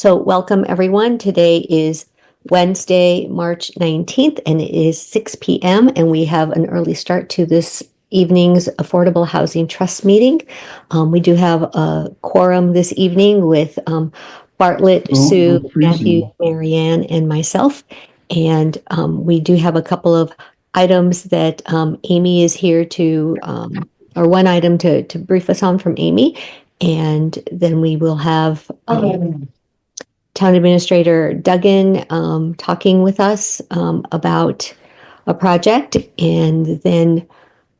So welcome everyone. Today is Wednesday, March 19th, and it is 6 p.m. and we have an early start to this evening's Affordable Housing Trust meeting. We do have a quorum this evening with Bartlett, Sue, Matthew, Marianne, and myself. And we do have a couple of items that Amy is here to, or one item to brief us on from Amy. And then we will have Town Administrator Duggan talking with us about a project. And then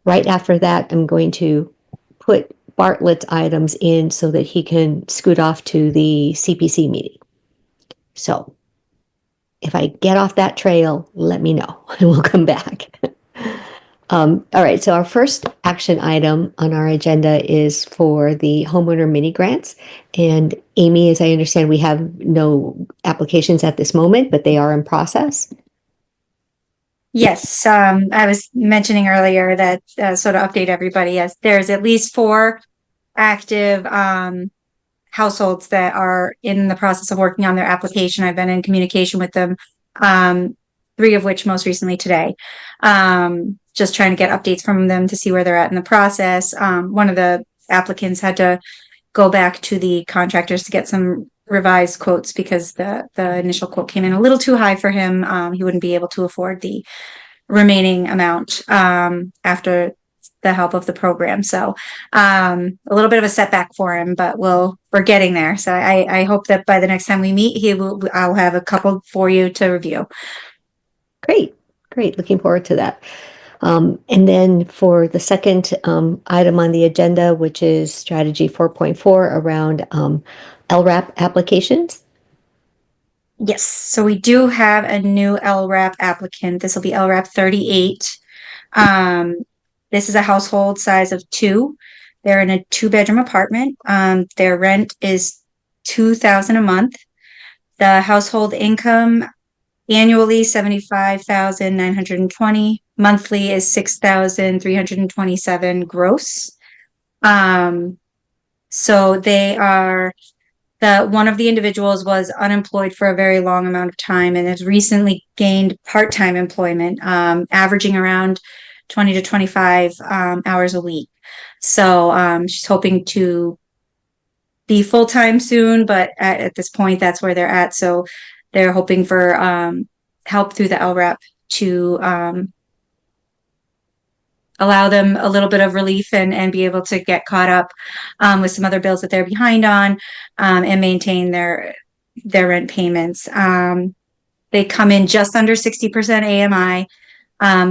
right after that, I'm going to put Bartlett's items in so that he can scoot off to the CPC meeting. So if I get off that trail, let me know and we'll come back. All right, so our first action item on our agenda is for the homeowner mini grants. And Amy, as I understand, we have no applications at this moment, but they are in process. Yes, I was mentioning earlier that so to update everybody, yes, there's at least 4 active households that are in the process of working on their application. I've been in communication with them, 3 of which most recently today. Just trying to get updates from them to see where they're at in the process. One of the applicants had to go back to the contractors to get some revised quotes because the initial quote came in a little too high for him. He wouldn't be able to afford the remaining amount after the help of the program. So a little bit of a setback for him, but we're getting there. So I hope that by the next time we meet, I'll have a couple for you to review. Great. Looking forward to that. And then for the second item on the agenda, which is strategy 4.4 around LRAP applications. Yes, so we do have a new LRAP applicant. This will be LRAP 38. This is a household size of 2. They're in a 2-bedroom apartment. Their rent is $2,000 a month. The household income annually $75,920. Monthly is $6,327 gross. So they are one of the individuals was unemployed for a very long amount of time and has recently gained part-time employment, averaging around 20 to 25 hours a week. So she's hoping to be full-time soon, but at this point, that's where they're at. So they're hoping for help through the LRAP to allow them a little bit of relief and be able to get caught up with some other bills that they're behind on and maintain their rent payments. They come in just under 60% AMI,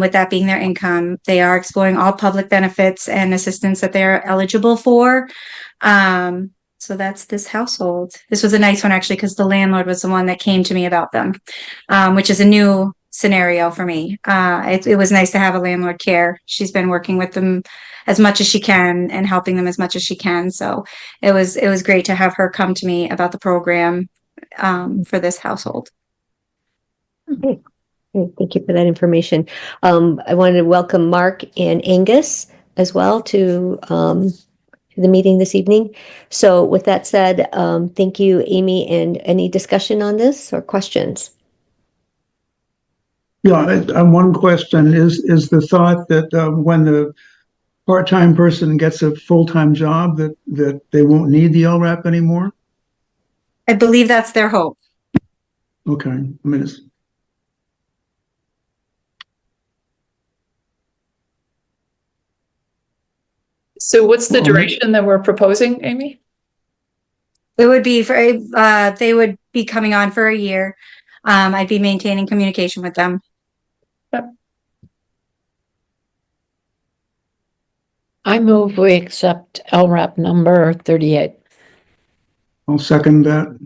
with that being their income. They are exploring all public benefits and assistance that they're eligible for. So that's this household. This was a nice one, actually, because the landlord was the one that came to me about them, which is a new scenario for me. It was nice to have a landlord care. She's been working with them as much as she can and helping them as much as she can. So it was great to have her come to me about the program for this household. Okay. Thank you for that information. I wanted to welcome Mark and Angus as well to the meeting this evening. So with that said, thank you, Amy, and any discussion on this or questions? Yeah, one question is the thought that when the part-time person gets a full-time job that they won't need the LRAP anymore? I believe that's their hope. Okay, I mean, So what's the duration that we're proposing, Amy? It would be for they would be coming on for a year. I'd be maintaining communication with them. Yep. I move we accept LRAP number 38. I'll second that.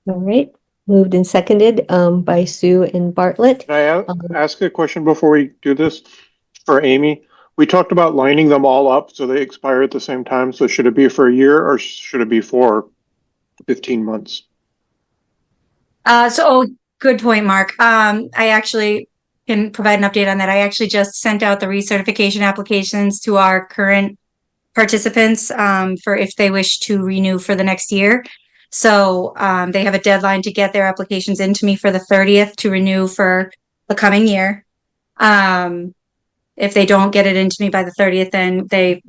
All right, moved and seconded by Sue and Bartlett. Can I ask a question before we do this for Amy? We talked about lining them all up so they expire at the same time. So should it be for a year or should it be for 15 months? Good point, Mark. I actually can provide an update on that. I actually just sent out the recertification applications to our current participants for if they wish to renew for the next year. So they have a deadline to get their applications into me for the 30th to renew for the coming year. If they don't get it into me by the 30th, then they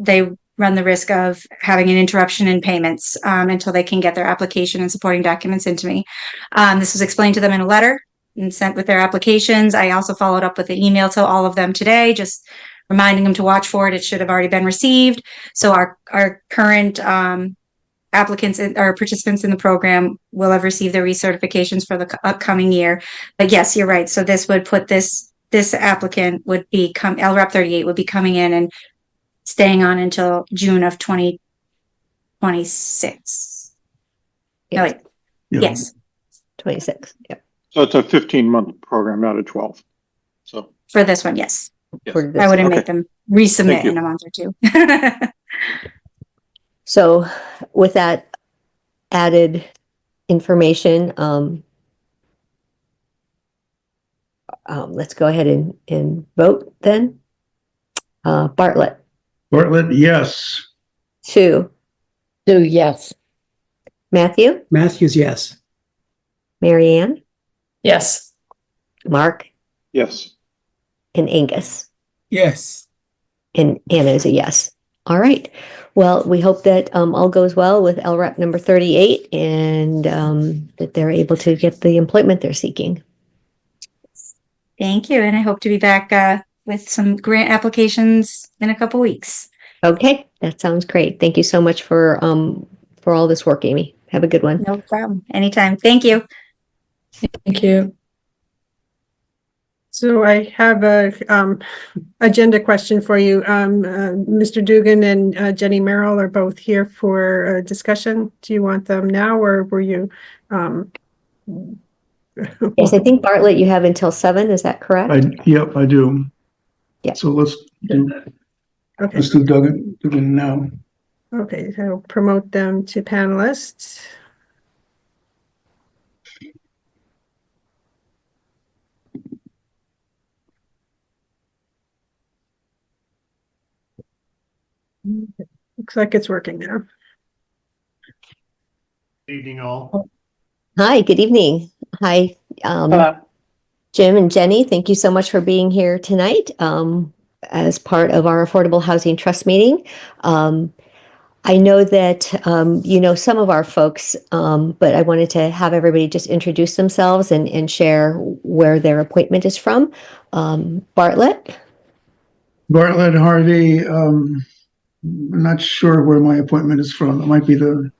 run the risk of having an interruption in payments until they can get their application and supporting documents into me. This was explained to them in a letter and sent with their applications. I also followed up with an email to all of them today, just reminding them to watch for it. It should have already been received. So our current applicants or participants in the program will have received their recertifications for the upcoming year. But yes, you're right. So this would put this applicant would be LRAP 38 would be coming in and staying on until June of 2026. No, wait. Yeah. Yes, 26. Yep. So it's a 15-month program, not a 12. So, for this one, yes. For this I wouldn't Okay. make them resubmit Thank you. in a month or two. So with that added information, let's go ahead and vote then. Bartlett, Bartlett, yes. Sue, Sue, yes. Matthew, Matthews, yes. Marianne, Yes. Mark, yes. and Angus. Yes. And Anna is a yes. All right. Well, we hope that all goes well with LRAP number 38 and that they're able to get the employment they're seeking. Thank you. And I hope to be back with some grant applications in a couple weeks. Okay, that sounds great. Thank you so much for all this work, Amy. Have a good one. No problem. Anytime. Thank you. Thank you. So I have a agenda question for you. Mr. Dugan and Jenny Merrill are both here for a discussion. Do you want them now or were you? Yes, I think Bartlett, you have until 7. Is that correct? Yep, I do. Yeah. So let's do Okay, Dugan now. okay, I'll promote them to panelists. Looks like it's working now. Evening all. Hi, good evening. Hi, Hello. Jim and Jenny. Thank you so much for being here tonight as part of our Affordable Housing Trust meeting. I know that you know some of our folks, but I wanted to have everybody just introduce themselves and share where their appointment is from. Bartlett? Bartlett Harvey, I'm not sure where my appointment is from. It might be the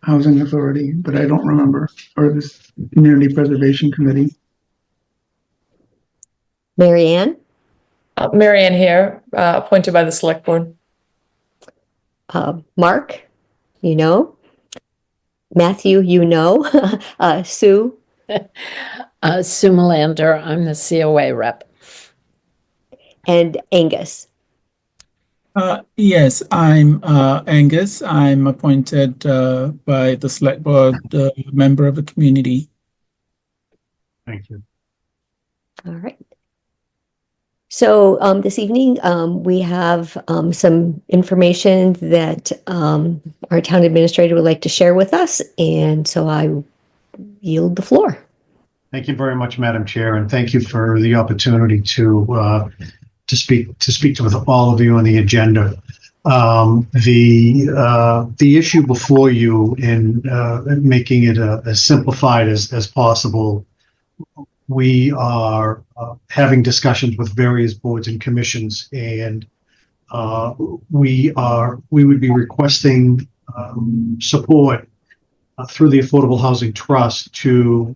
Housing Authority, but I don't remember, or this Community Preservation Committee. Marianne? Marianne here, appointed by the select board. Mark? You know? Matthew, you know? Sue? Sue Melander, I'm the COA rep. And Angus? Yes, I'm Angus. I'm appointed by the select board member of the community. Thank you. All right. So this evening, we have some information that our town administrator would like to share with us. And so I yield the floor. Thank you very much, Madam Chair, and thank you for the opportunity to speak to all of you on the agenda. The issue before you in making it as simplified as possible, we are having discussions with various boards and commissions, and we would be requesting support through the Affordable Housing Trust to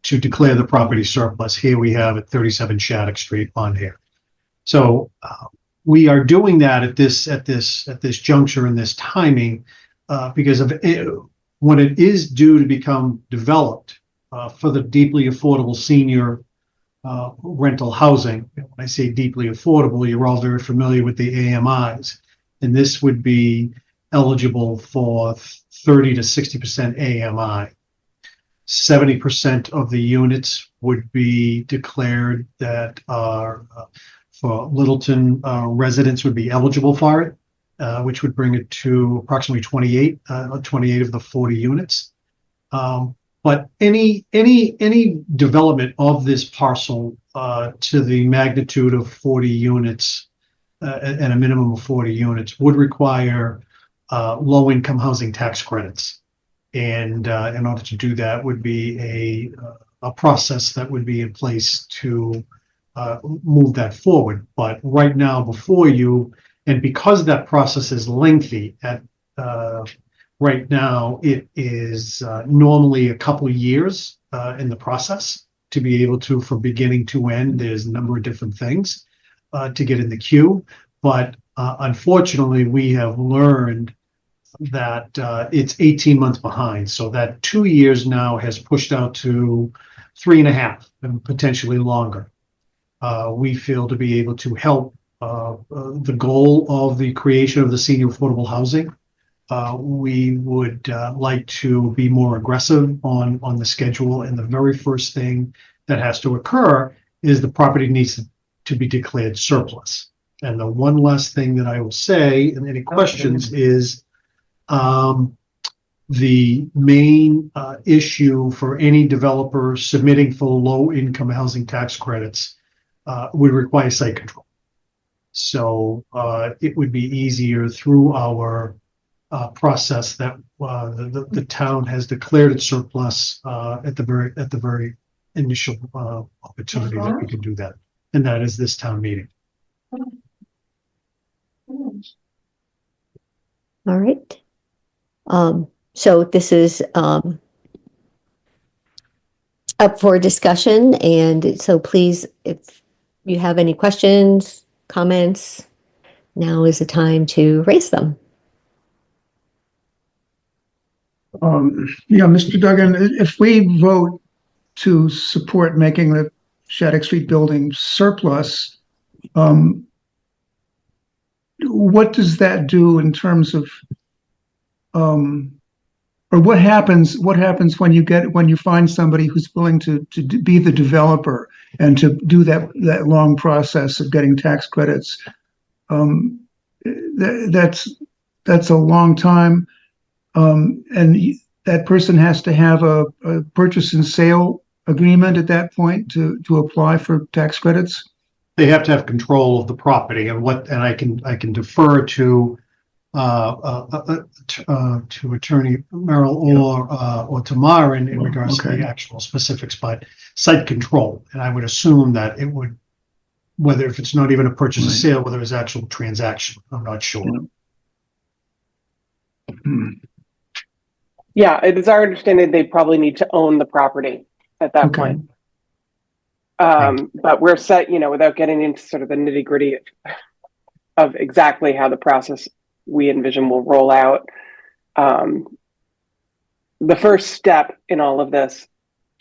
declare the property surplus. Here we have at 37 Shattuck Street on here. So we are doing that at this juncture in this timing because of when it is due to become developed for the deeply affordable senior rental housing. When I say deeply affordable, you're all very familiar with the AMIs, and this would be eligible for 30 to 60% AMI. 70% of the units would be declared that are for Littleton residents would be eligible for it. which would bring it to approximately 28 of the 40 units. But any development of this parcel to the magnitude of 40 units and a minimum of 40 units would require low-income housing tax credits. And in order to do that would be a process that would be in place to move that forward. But right now before you, and because that process is lengthy, right now it is normally a couple of years in the process to be able to, from beginning to end. There's a number of different things to get in the queue. But unfortunately, we have learned that it's 18 months behind. So that 2 years now has pushed out to 3.5 and potentially longer. We feel to be able to help the goal of the creation of the senior affordable housing. We would like to be more aggressive on the schedule. And the very first thing that has to occur is the property needs to be declared surplus. And the one last thing that I will say, and any questions, is the main issue for any developer submitting for low-income housing tax credits would require site control. So it would be easier through our process that the town has declared its surplus at the very initial opportunity that we can do that, and that is this town meeting. All right. So this is up for discussion, and so please, if you have any questions, comments, now is the time to raise them. Yeah, Mr. Duggan, if we vote to support making the Shattuck Street building surplus, what does that do in terms of, or what happens when you find somebody who's willing to be the developer and to do that long process of getting tax credits? That's a long time. And that person has to have a purchase and sale agreement at that point to apply for tax credits. They have to have control of the property, and I can defer to Attorney Merrill or to Myron in regards to the actual specifics, but site control. And I would assume that it would, whether if it's not even a purchase or sale, whether it's actual transaction, I'm not sure. Yeah, it is our understanding they probably need to own the property at that point. But we're set, without getting into sort of the nitty gritty of exactly how the process we envision will roll out. The first step in all of this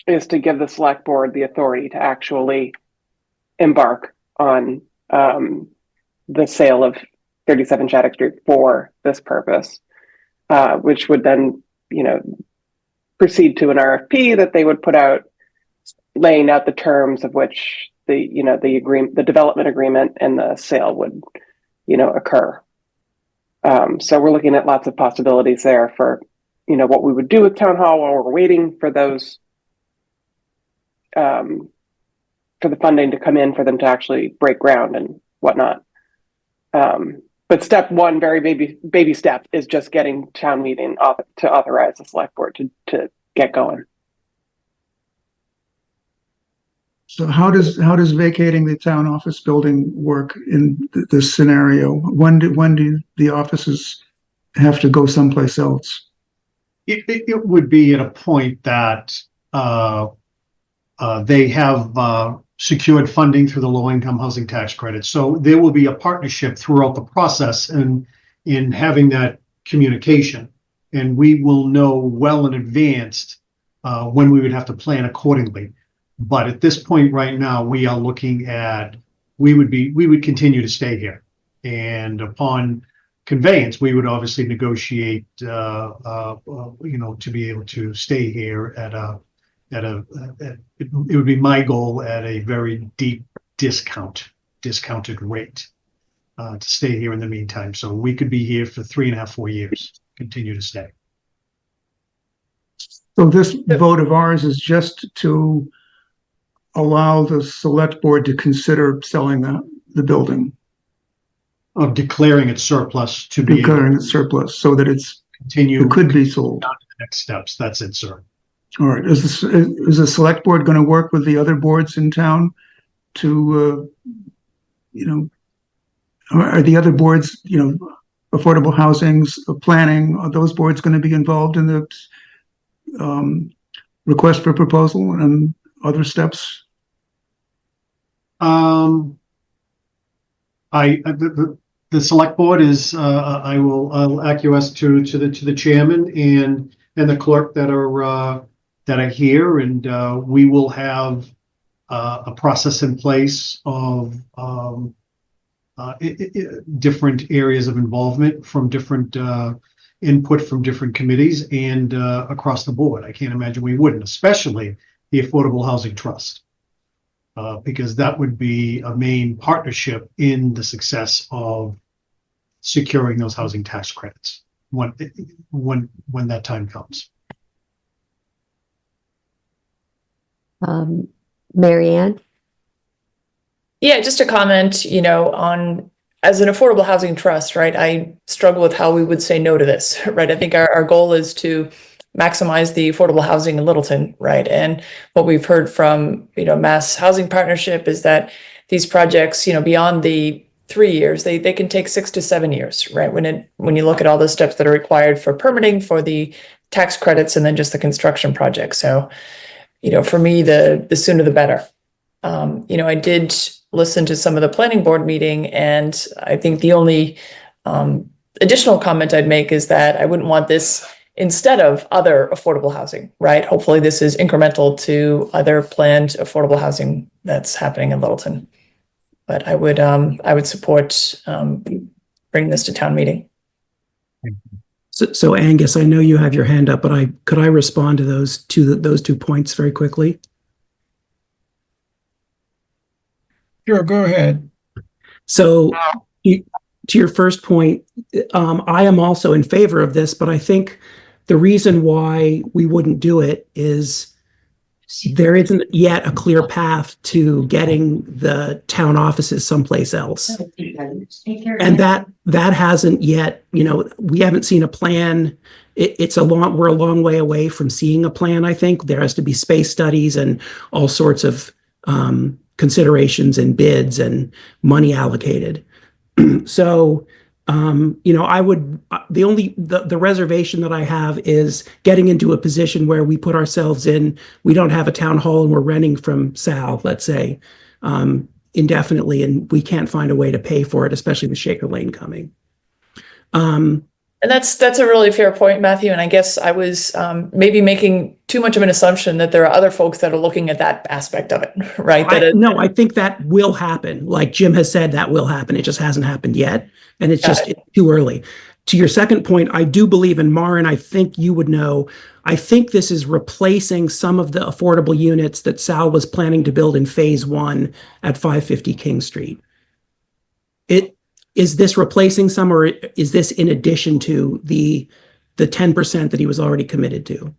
is to give the select board the authority to actually embark on the sale of 37 Shattuck Street for this purpose, which would then, proceed to an RFP that they would put out, laying out the terms of which the development agreement and the sale would, occur. So we're looking at lots of possibilities there for, what we would do with Town Hall while we're waiting for those, for the funding to come in for them to actually break ground and whatnot. But step one, very baby step, is just getting town meeting to authorize the select board to get going. So how does vacating the town office building work in this scenario? When do the offices have to go someplace else? It would be at a point that they have secured funding through the low-income housing tax credit. So there will be a partnership throughout the process and in having that communication. And we will know well in advance when we would have to plan accordingly. But at this point right now, we are looking at, we would continue to stay here. And upon conveyance, we would obviously negotiate, to be able to stay here it would be my goal at a very deep discounted rate. to stay here in the meantime. So we could be here for 3.5, 4 years, continue to stay. So this vote of ours is just to allow the select board to consider selling the building, Of declaring it surplus to be able declaring to it surplus, so that it continue could be sold. on to the next steps. That's it, sir. All right, is the select board going to work with the other boards in town to, are the other boards, affordable housings, planning, are those boards going to be involved in the request for proposal and other steps? The select board is, I'll acquiesce to the chairman and the clerk that are here, and we will have a process in place of different areas of involvement from different input from different committees and across the board. I can't imagine we wouldn't, especially the Affordable Housing Trust, because that would be a main partnership in the success of securing those housing tax credits when that time comes. Mary Ann? Yeah, just a comment, on as an affordable housing trust, right? I struggle with how we would say no to this, right? I think our goal is to maximize the affordable housing in Littleton, right? And what we've heard from, Mass Housing Partnership is that these projects, beyond the 3 years, they can take 6 to 7 years, right? When you look at all the steps that are required for permitting, for the tax credits, and then just the construction project. So, for me, the sooner the better. I did listen to some of the planning board meeting, and I think the only additional comment I'd make is that I wouldn't want this instead of other affordable housing, right? Hopefully this is incremental to other planned affordable housing that's happening in Littleton. But I would support bringing this to town meeting. So Angus, I know you have your hand up, but could I respond to those two points very quickly? Sure, go ahead. So to your first point, I am also in favor of this, but I think the reason why we wouldn't do it is there isn't yet a clear path to getting the town offices someplace else. And that hasn't yet, we haven't seen a plan. We're a long way away from seeing a plan, I think. There has to be space studies and all sorts of considerations and bids and money allocated. So, I would, the reservation that I have is getting into a position where we put ourselves in, we don't have a town hall and we're renting from Sal, let's say, indefinitely, and we can't find a way to pay for it, especially with Shaker Lane coming. And that's a really fair point, Matthew. And I guess I was maybe making too much of an assumption that there are other folks that are looking at that aspect of it, right? No, I think that will happen. Like Jim has said, that will happen. It just hasn't happened yet. And it's too early. To your second point, I do believe in Maren. I think you would know. I think this is replacing some of the affordable units that Sal was planning to build in phase 1 at 550 King Street. Is this replacing some, or is this in addition to the 10% that he was already committed to?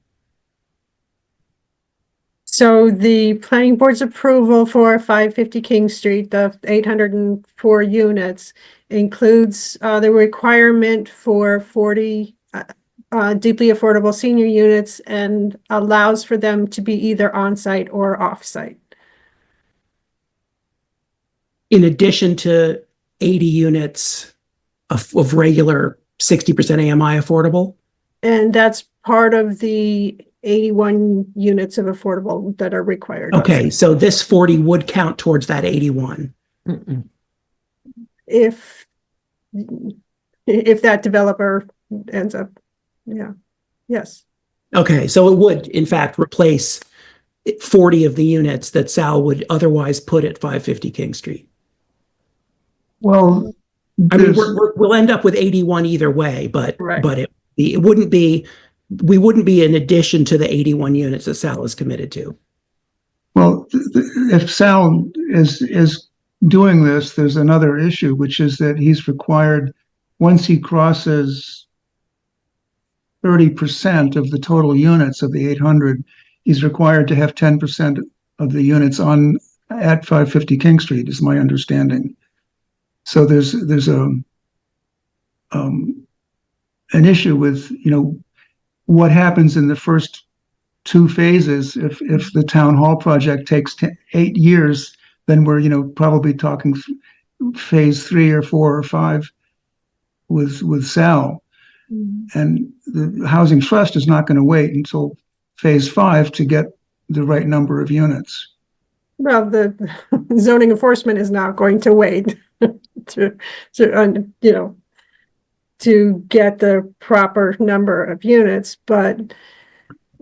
So the planning board's approval for 550 King Street, the 804 units, includes the requirement for 40 deeply affordable senior units and allows for them to be either on-site or off-site. In addition to 80 units of regular 60% AMI affordable? And that's part of the 81 units of affordable that are required. Okay, so this 40 would count towards that 81. If that developer ends up, yes. Okay, so it would in fact replace 40 of the units that Sal would otherwise put at 550 King Street. Well, I mean, we'll end up with 81 either way, but it wouldn't be, we wouldn't be in addition to the 81 units that Sal is committed to. Well, if Sal is doing this, there's another issue, which is that he's required, once he crosses 30% of the total units of the 800, he's required to have 10% of the units at 550 King Street, is my understanding. So there's an issue with, what happens in the first two phases. If the town hall project takes 8 years, then we're, probably talking phase 3 or 4 or 5 with Sal. And the Housing Trust is not going to wait until phase 5 to get the right number of units. Well, the zoning enforcement is not going to wait to get the proper number of units, but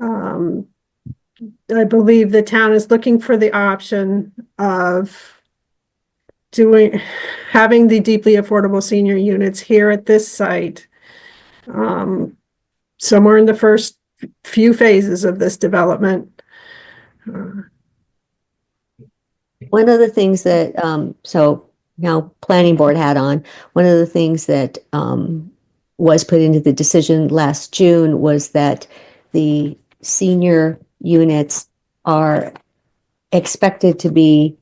I believe the town is looking for the option of having the deeply affordable senior units here at this site, somewhere in the first few phases of this development. One of the things that, so now planning board hat on, one of the things that was put into the decision last June was that the senior units are expected to be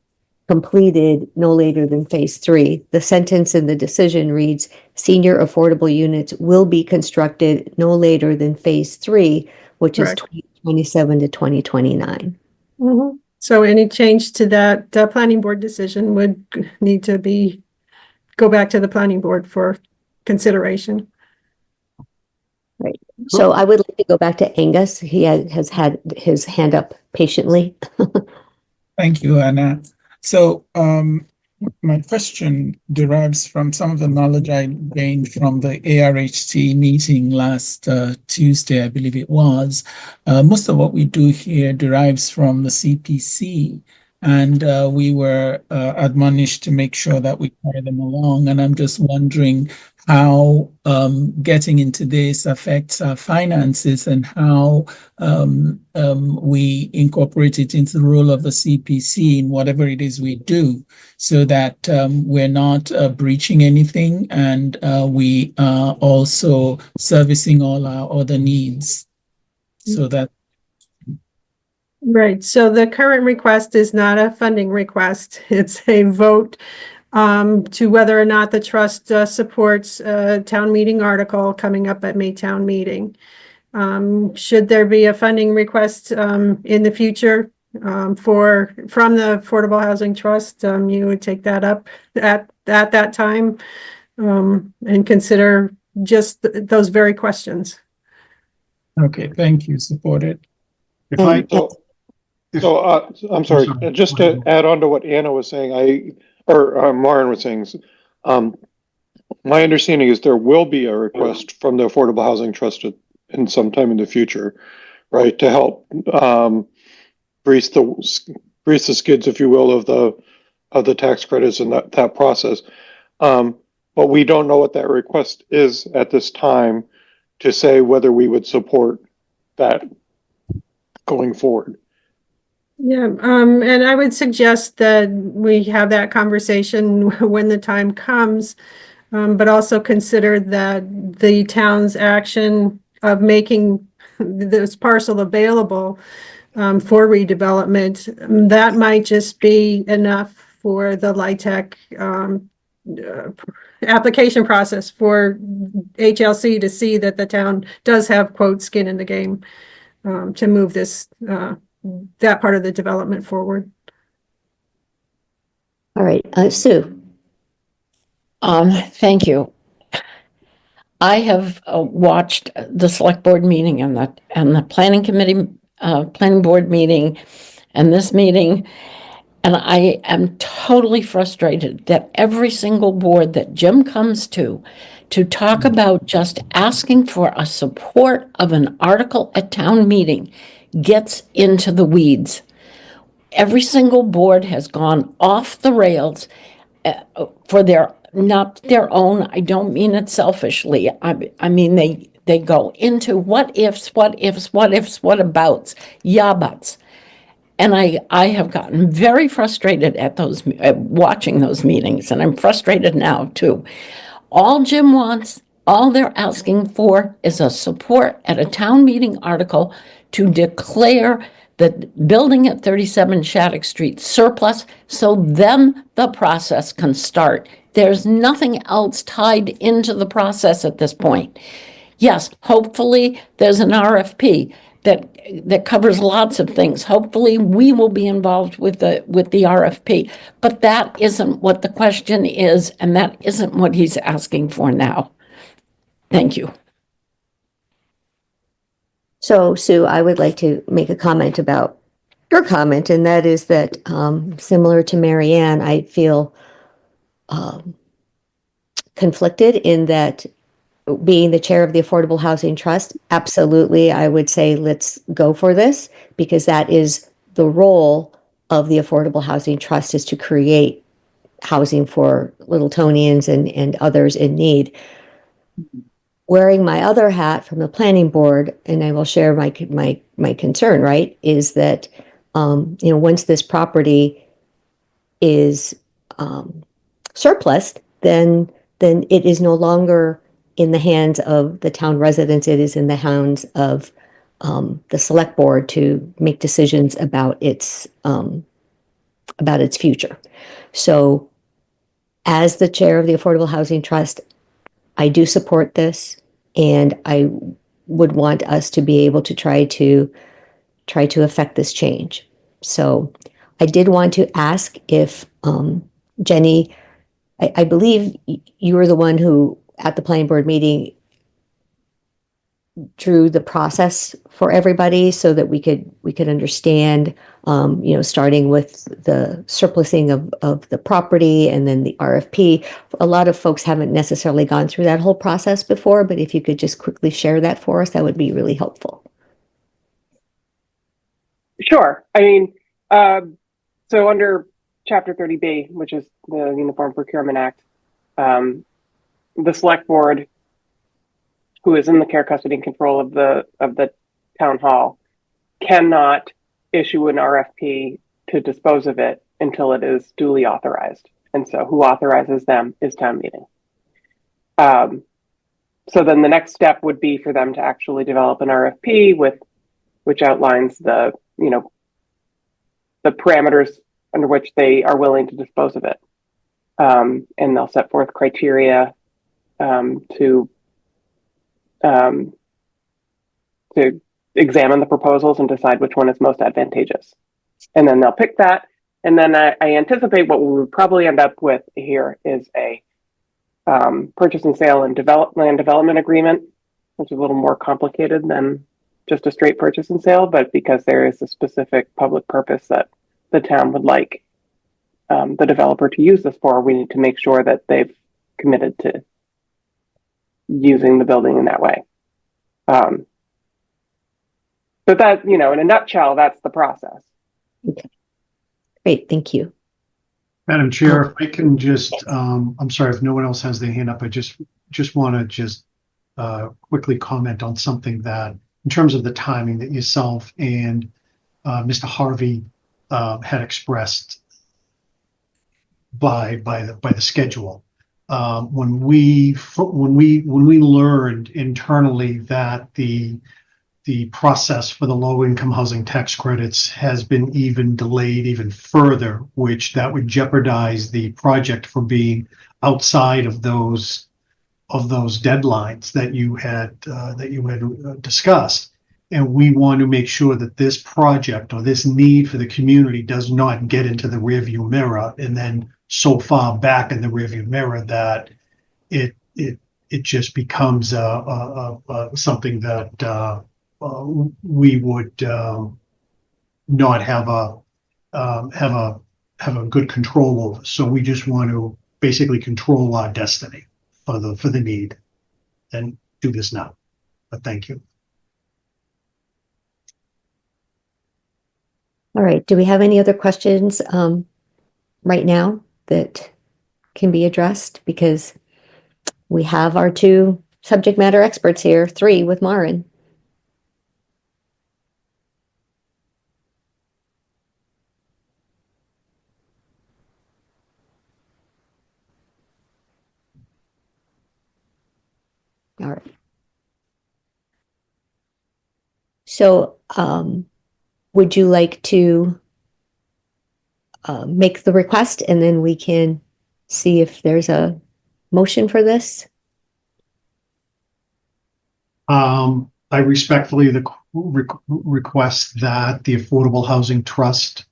completed no later than phase 3. The sentence in the decision reads, senior affordable units will be constructed no later than phase 3, which is 2027 to 2029. Mm-hmm. So any change to that planning board decision would need to go back to the planning board for consideration. Right. So I would like to go back to Angus. He has had his hand up patiently. Thank you, Anna. So my question derives from some of the knowledge I gained from the ARHT meeting last Tuesday, I believe it was. Most of what we do here derives from the CPC, and we were admonished to make sure that we carry them along. And I'm just wondering how getting into this affects our finances and how we incorporate it into the role of the CPC in whatever it is we do, so that we're not breaching anything, and we are also servicing all our other needs. So that. Right. So the current request is not a funding request. It's a vote to whether or not the trust supports a town meeting article coming up at May town meeting. Should there be a funding request in the future from the Affordable Housing Trust, you would take that up at that time and consider just those very questions. Okay, thank you. Supported. I'm sorry, just to add on to what Anna was saying, Maren was saying, my understanding is there will be a request from the Affordable Housing Trust in some time in the future, right, to help grease the skids, if you will, of the tax credits and that process. But we don't know what that request is at this time to say whether we would support that going forward. Yeah, and I would suggest that we have that conversation when the time comes, but also consider that the town's action of making this parcel available for redevelopment, that might just be enough for the LIHTC application process for HLC to see that the town does have, quote, skin in the game to move this that part of the development forward. All right, Sue. Thank you. I have watched the select board meeting and the planning committee, planning board meeting, and this meeting, and I am totally frustrated that every single board that Jim comes to talk about just asking for a support of an article at town meeting gets into the weeds. Every single board has gone off the rails for not their own. I don't mean it selfishly. I mean, they go into what ifs, what abouts, yeah buts. And I have gotten very frustrated at watching those meetings, and I'm frustrated now too. All Jim wants, all they're asking for is a support at a town meeting article to declare the building at 37 Shattuck Street surplus, so then the process can start. There's nothing else tied into the process at this point. Yes, hopefully there's an RFP that covers lots of things. Hopefully we will be involved with the RFP, but that isn't what the question is, and that isn't what he's asking for now. Thank you. So, Sue, I would like to make a comment about your comment, and that is that similar to Mary Ann, I feel conflicted in that being the chair of the Affordable Housing Trust, absolutely, I would say let's go for this because that is the role of the Affordable Housing Trust is to create housing for Littletonians and others in need. Wearing my other hat from the planning board, and I will share my concern, right, is that once this property is surplus, then it is no longer in the hands of the town residents. It is in the hands of the select board to make decisions about its future. So, as the chair of the Affordable Housing Trust, I do support this, and I would want us to be able to try to affect this change. So, I did want to ask if Jenny, I believe you were the one who at the planning board meeting drew the process for everybody so that we could understand, starting with the surplusing of the property and then the RFP. A lot of folks haven't necessarily gone through that whole process before, but if you could just quickly share that for us, that would be really helpful. Sure. I mean, so under Chapter 30B, which is the Uniform Procurement Act, the select board, who is in the care, custody, and control of the town hall, cannot issue an RFP to dispose of it until it is duly authorized. And so who authorizes them is town meeting. So then the next step would be for them to actually develop an RFP which outlines the parameters under which they are willing to dispose of it. And they'll set forth criteria to examine the proposals and decide which one is most advantageous. And then they'll pick that. And then I anticipate what we would probably end up with here is a purchase and sale and land development agreement, which is a little more complicated than just a straight purchase and sale, but because there is a specific public purpose that the town would like the developer to use this for, we need to make sure that they've committed to using the building in that way. But that, in a nutshell, that's the process. Okay. Great, thank you. Madam Chair, if I can just, I'm sorry if no one else has their hand up, I just want to quickly comment on something that, in terms of the timing that yourself and Mr. Harvey had expressed by the schedule. When we learned internally that the process for the low-income housing tax credits has been even delayed even further, which that would jeopardize the project from being outside of those deadlines that you had discussed. And we want to make sure that this project or this need for the community does not get into the rearview mirror and then so far back in the rearview mirror that it just becomes something that we would not have a good control over. So we just want to basically control our destiny for the need and do this now. But thank you. All right, do we have any other questions right now that can be addressed? Because we have our two subject matter experts here, three with Maren. All right. So, would you like to make the request and then we can see if there's a motion for this? I respectfully request that the Affordable Housing Trust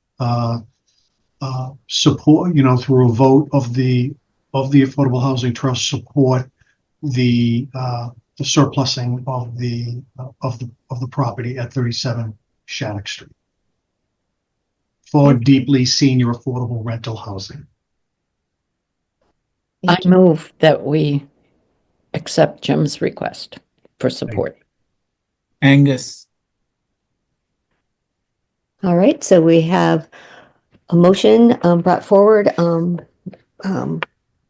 support, through a vote of the Affordable Housing Trust, support the surplusing of the property at 37 Shattuck Street for deeply senior affordable rental housing. I move that we accept Jim's request for support. Angus. All right, so we have a motion brought forward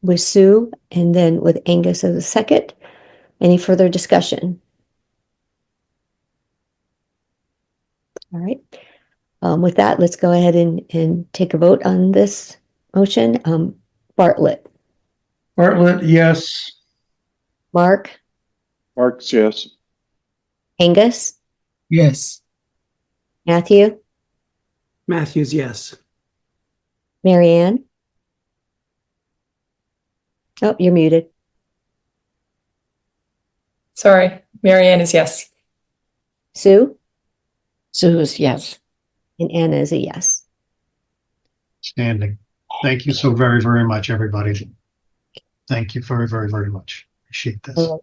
with Sue and then with Angus as a second. Any further discussion? All right. With that, let's go ahead and take a vote on this motion. Bartlett, Bartlett, yes. Mark, Marks, yes. Angus, Yes. Matthew, Matthews, yes. Marianne. Oh, you're muted. Sorry, Marianne is yes. Sue Sue is yes. and Anna is a yes. Standing. Thank you so very, very much, everybody. Thank you very, very, very much. Appreciate this. All right.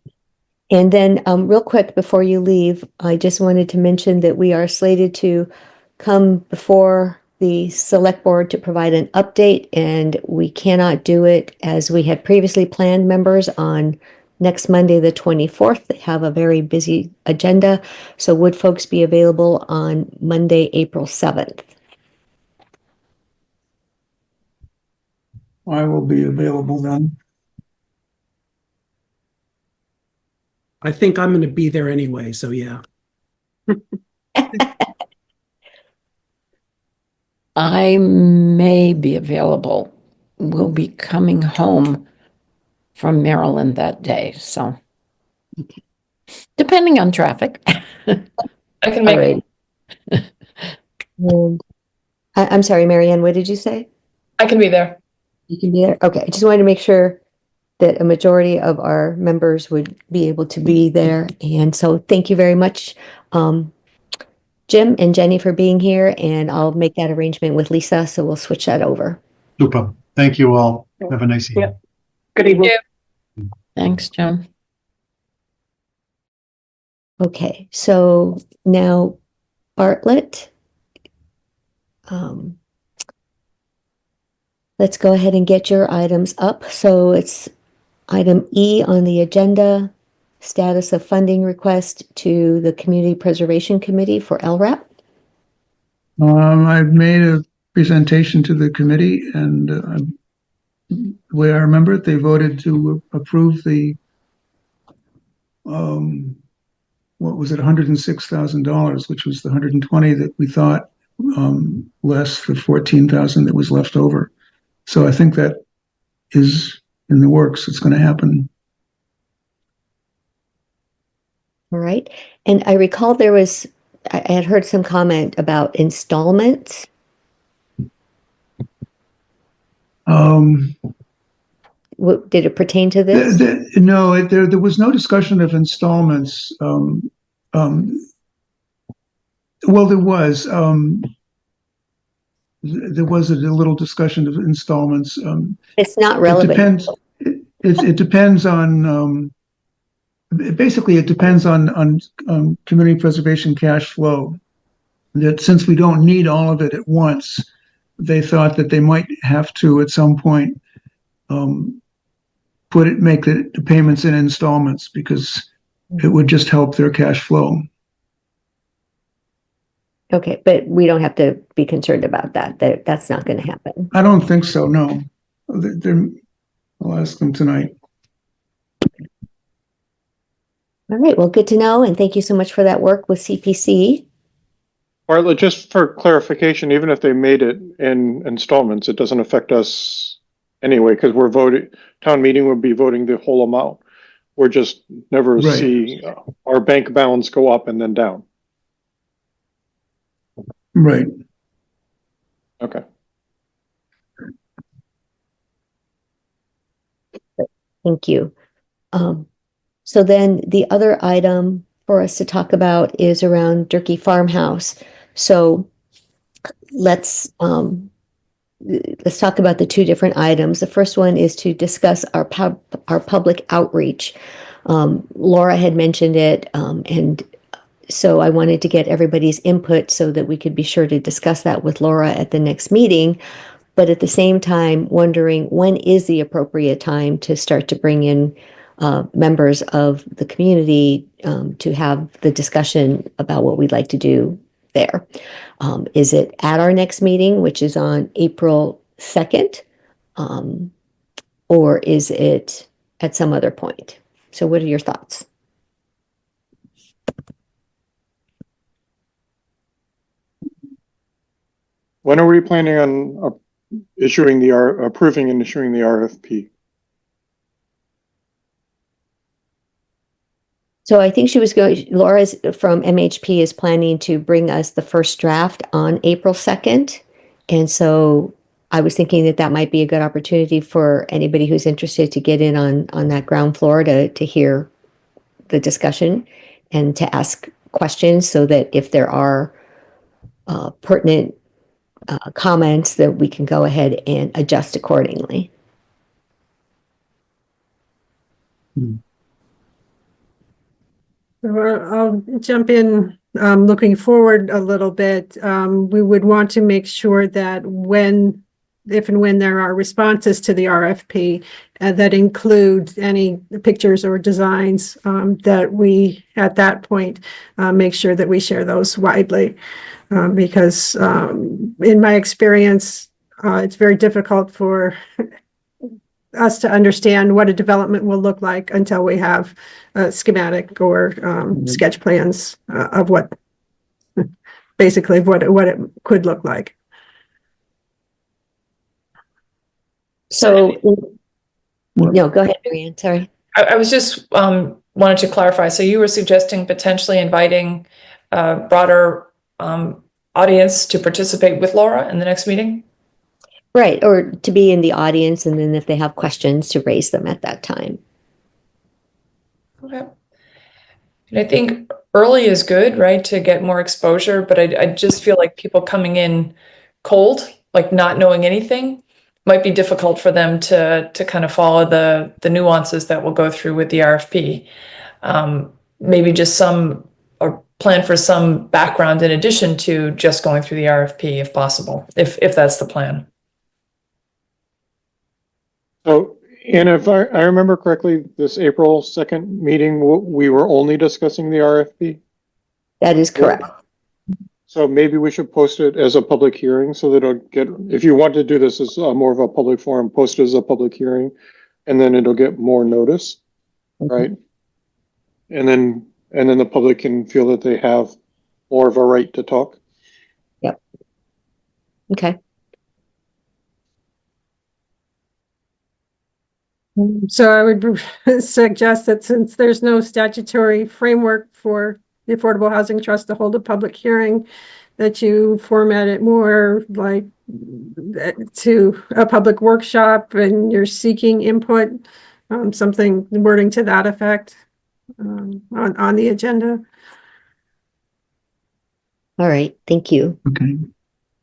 And then, real quick before you leave, I just wanted to mention that we are slated to come before the select board to provide an update, and we cannot do it as we had previously planned. Members on next Monday, the 24th, they have a very busy agenda. So would folks be available on Monday, April 7th? I will be available then. I think I'm going to be there anyway, so yeah. I may be available. We'll be coming home from Maryland that day, so depending on traffic. I can All make right. And I'm sorry, Marianne, what did you say? I can be there. You can be there? Okay, I just wanted to make sure that a majority of our members would be able to be there. And so thank you very much, Jim and Jenny, for being here, and I'll make that arrangement with Lisa, so we'll switch that over. Super. Thank you all. Have a nice evening. Yep. Good evening. Thanks, Jim. Okay, so now Bartlett. Let's go ahead and get your items up. So it's item E on the agenda, status of funding request to the Community Preservation Committee for LRAP. I've made a presentation to the committee, and the way I remember it, they voted to approve the what was it, $106,000, which was the 120 that we thought, less the 14,000 that was left over. So I think that is in the works. It's going to happen. All right. And I recall I had heard some comment about installments. Did it pertain to this? No, there was no discussion of installments. Well, there was. There was a little discussion of installments. It's not relevant. It depends on. Basically, it depends on community preservation cash flow. That since we don't need all of it at once, they thought that they might have to at some point make the payments in installments, because it would just help their cash flow. Okay, but we don't have to be concerned about that. That's not going to happen. I don't think so, no. I'll ask them tonight. All right, well, good to know, and thank you so much for that work with CPC. Bartlett, just for clarification, even if they made it in installments, it doesn't affect us anyway, because town meeting would be voting the whole amount. We're just never Right. see our bank balance go up and then down. Right. Okay. Thank you. So then the other item for us to talk about is around Durkee Farmhouse. So let's talk about the two different items. The first one is to discuss our public outreach. Laura had mentioned it, and so I wanted to get everybody's input so that we could be sure to discuss that with Laura at the next meeting. But at the same time, wondering when is the appropriate time to start to bring in members of the community to have the discussion about what we'd like to do there. Is it at our next meeting, which is on April 2nd? Or is it at some other point? So what are your thoughts? When are we planning on approving and issuing the RFP? So I think Laura from MHP is planning to bring us the first draft on April 2nd. And so I was thinking that that might be a good opportunity for anybody who's interested to get in on that ground floor to hear the discussion and to ask questions so that if there are pertinent comments that we can go ahead and adjust accordingly. I'll jump in, looking forward a little bit. We would want to make sure that if and when there are responses to the RFP, that include any pictures or designs, that we, at that point, make sure that we share those widely. Because in my experience, it's very difficult for us to understand what a development will look like until we have a schematic or sketch plans of what basically what it could look like. So, no, go ahead, Marianne, sorry. I was just wanted to clarify. So you were suggesting potentially inviting a broader audience to participate with Laura in the next meeting? Right, or to be in the audience, and then if they have questions, to raise them at that time. Okay. And I think early is good, right, to get more exposure, but I just feel like people coming in cold, like not knowing anything, might be difficult for them to kind of follow the nuances that we'll go through with the RFP. Maybe just or plan for some background in addition to just going through the RFP if possible, if that's the plan. So, and if I remember correctly, this April 2nd meeting, we were only discussing the RFP? That is correct. So maybe we should post it as a public hearing so that it'll get, if you want to do this as more of a public forum, post it as a public hearing, and then it'll get more notice, right? And then the public can feel that they have more of a right to talk. Yep. Okay. So I would suggest that since there's no statutory framework for the Affordable Housing Trust to hold a public hearing, that you format it more like to a public workshop and you're seeking input, something wording to that effect on the agenda. All right, thank you. Okay.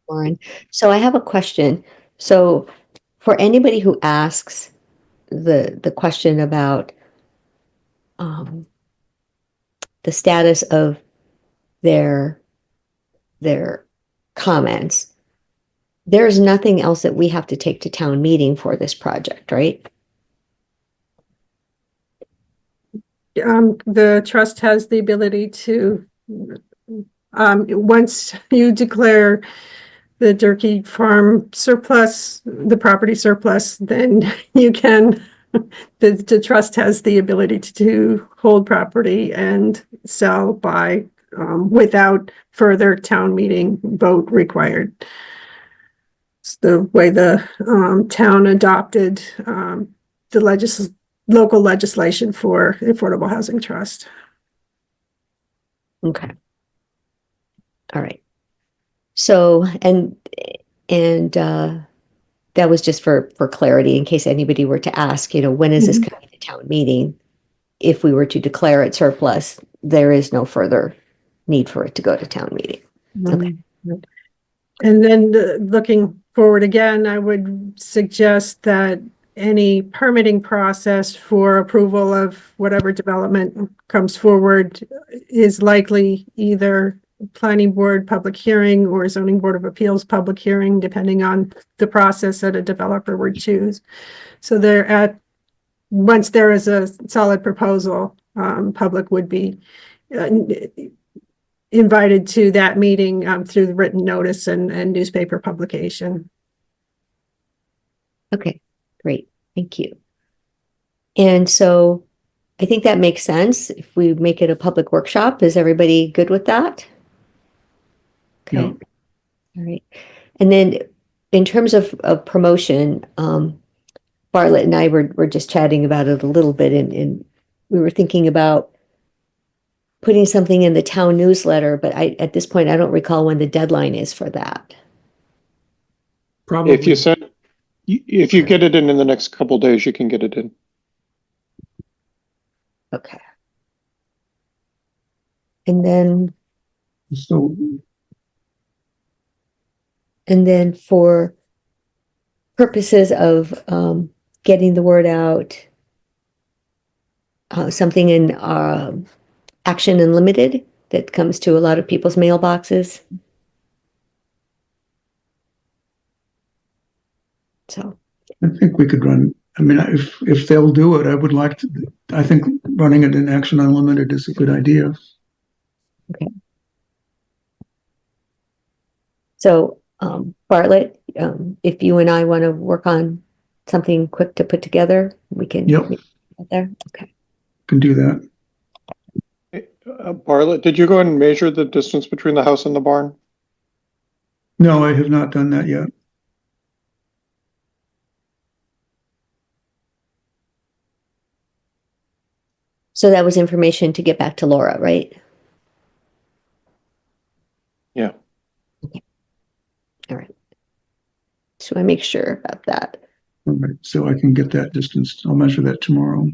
Lauren. So I have a question. So for anybody who asks the question about the status of their comments, there's nothing else that we have to take to town meeting for this project, right? The trust has the ability to, once you declare the Durkee Farm surplus, the property surplus, then you can, the trust has the ability to hold property and sell by, without further town meeting vote required. It's the way the town adopted the local legislation for the Affordable Housing Trust. Okay. All right. So, and that was just for clarity in case anybody were to ask, when is this coming to town meeting? If we were to declare it surplus, there is no further need for it to go to town meeting. Okay. And then looking forward again, I would suggest that any permitting process for approval of whatever development comes forward is likely either planning board public hearing or zoning board of appeals public hearing, depending on the process that a developer would choose. So once there is a solid proposal, public would be invited to that meeting through the written notice and newspaper publication. Okay, great. Thank you. And so I think that makes sense. If we make it a public workshop, is everybody good with that? Okay. Yeah. All right. And then in terms of promotion, Bartlett and I were just chatting about it a little bit, and we were thinking about putting something in the town newsletter, but at this point, I don't recall when the deadline is for that. Probably. If you get it in the next couple of days, you can get it in. Okay. And then So, for purposes of getting the word out, something in Action Unlimited that comes to a lot of people's mailboxes. So I think we could run, I mean, if they'll do it, I would like to, I think running it in Action Unlimited is a good idea. So, Bartlett, if you and I want to work on something quick to put together, we can. Yep. Get there. Okay. Can do that. Bartlett, did you go and measure the distance between the house and the barn? No, I have not done that yet. So that was information to get back to Laura, right? Yeah. Okay. All right. So I make sure about that. All right, so I can get that distance. I'll measure that tomorrow.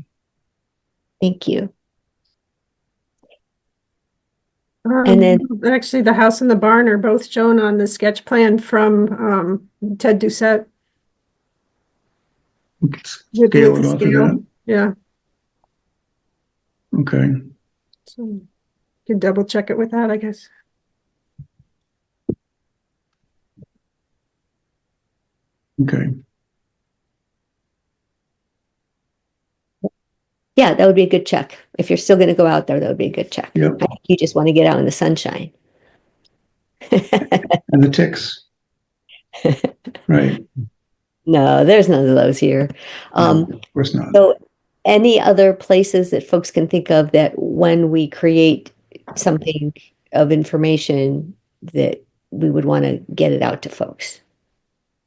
Thank you. And then- Actually, the house and the barn are both shown on the sketch plan from Ted Doucette. We can With scale the it off of scale. that. Yeah, Okay. so you can double check it with that, I guess. Okay. Yeah, that would be a good check. If you're still going to go out there, that would be a good check. Yep. I think you just want to get out in the sunshine. And the ticks. Right. No, there's none of those here. No, of course not. So any other places that folks can think of that when we create something of information that we would want to get it out to folks?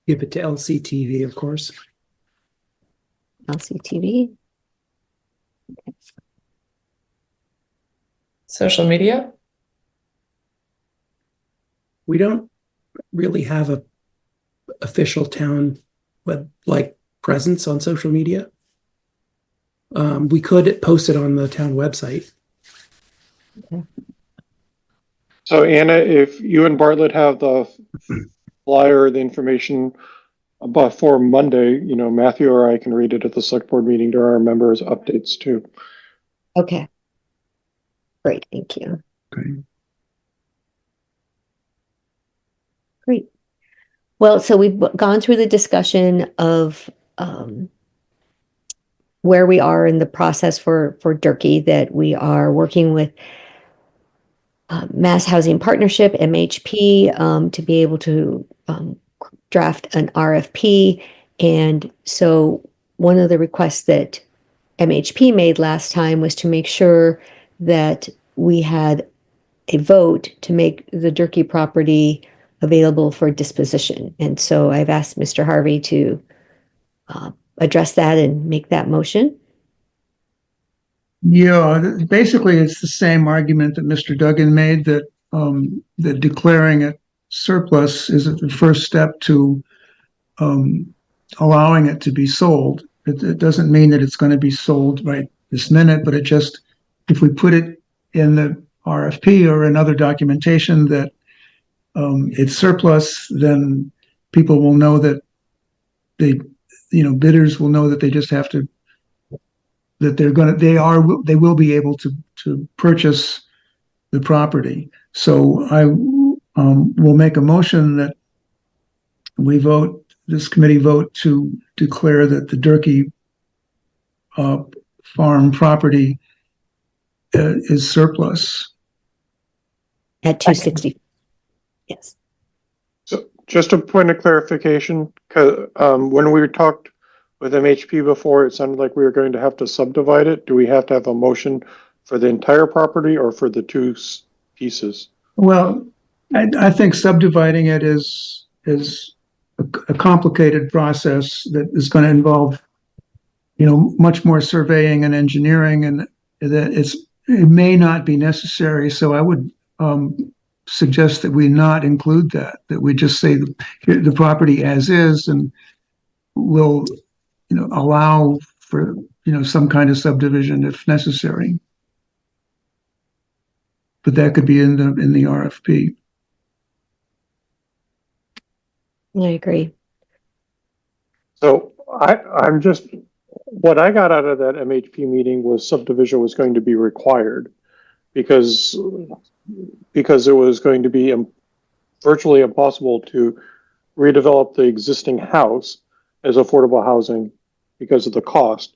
Give it to LCTV, of course. LCTV? Social media? We don't really have a official town presence on social media. We could post it on the town website. So Anna, if you and Bartlett have the flyer, the information before Monday, Matthew or I can read it at the select board meeting to our members' updates too. Okay. Great, thank you. Okay. Great. Well, so we've gone through the discussion of where we are in the process for Durkee, that we are working with Mass Housing Partnership, MHP, to be able to draft an RFP. And so one of the requests that MHP made last time was to make sure that we had a vote to make the Durkee property available for disposition. And so I've asked Mr. Harvey to address that and make that motion. Yeah, basically, it's the same argument that Mr. Duggan made, that declaring it surplus is the first step to allowing it to be sold. It doesn't mean that it's going to be sold right this minute, but it just, if we put it in the RFP or in other documentation that it's surplus, then people will know that bidders will know that they just have to, that they will be able to purchase the property. So I will make a motion that this committee vote to declare that the Durkee farm property is surplus. At 260. Yes. So just a point of clarification, because when we talked with MHP before, it sounded like we were going to have to subdivide it. Do we have to have a motion for the entire property or for the two pieces? Well, I think subdividing it is a complicated process that is going to involve, much more surveying and engineering, and that it may not be necessary. So I would suggest that we not include that we just say the property as is, and will, allow for, some kind of subdivision if necessary. But that could be in the RFP. I agree. So I'm just, what I got out of that MHP meeting was subdivision was going to be required because it was going to be virtually impossible to redevelop the existing house as affordable housing because of the cost.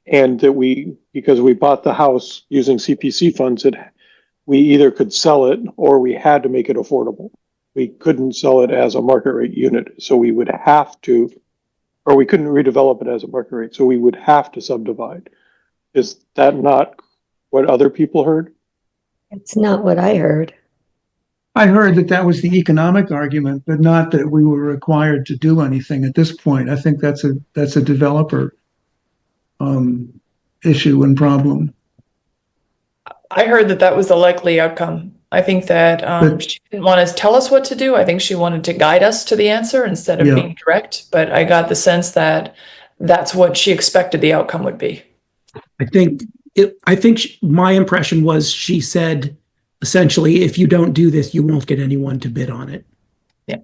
And that because we bought the house using CPC funds, we either could sell it or we had to make it affordable. We couldn't sell it as a market rate unit. So we would have to, or we couldn't redevelop it as a market rate. So we would have to subdivide. Is that not what other people heard? It's not what I heard. I heard that was the economic argument, but not that we were required to do anything at this point. I think that's a developer issue and problem. I heard that was the likely outcome. I think that she didn't want to tell us what to do. I think she wanted to guide us to the answer instead of being direct. But I got the sense that that's what she expected the outcome would be. I think my impression was she said, essentially, if you don't do this, you won't get anyone to bid on it. Yeah.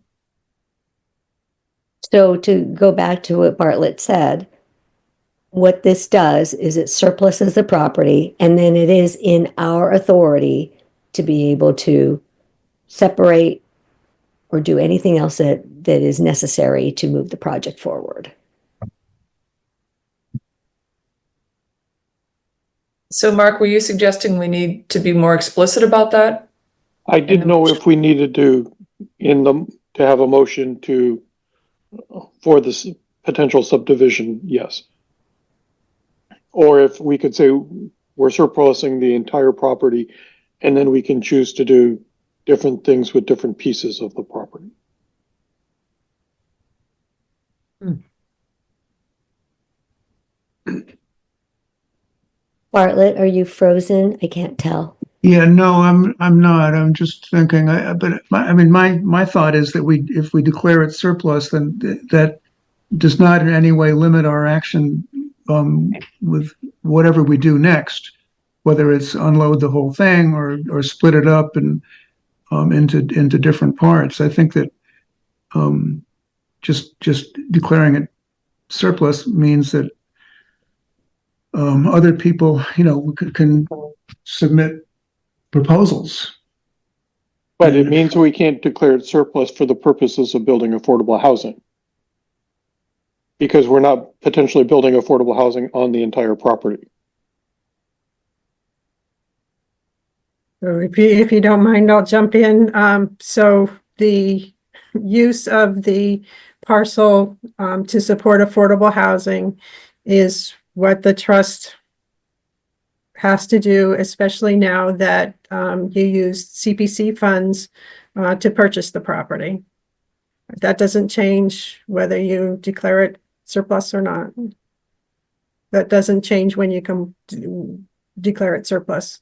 So to go back to what Bartlett said, what this does is it surpluses the property, and then it is in our authority to be able to separate or do anything else that is necessary to move the project forward. So Mark, were you suggesting we need to be more explicit about that? I didn't know if we needed to have a motion for this potential subdivision, yes. Or if we could say we're surplusing the entire property and then we can choose to do different things with different pieces of the property. Bartlett, are you frozen? I can't tell. Yeah, no, I'm not. I'm just thinking. My thought is that if we declare it surplus, then that does not in any way limit our action with whatever we do next, whether it's unload the whole thing or split it up and into different parts. I think that just declaring it surplus means that other people, can submit proposals. But it means we can't declare it surplus for the purposes of building affordable housing. Because we're not potentially building affordable housing on the entire property. So if you don't mind, I'll jump in. So the use of the parcel to support affordable housing is what the trust has to do, especially now that you use CPC funds to purchase the property. That doesn't change whether you declare it surplus or not. That doesn't change when you come to declare it surplus.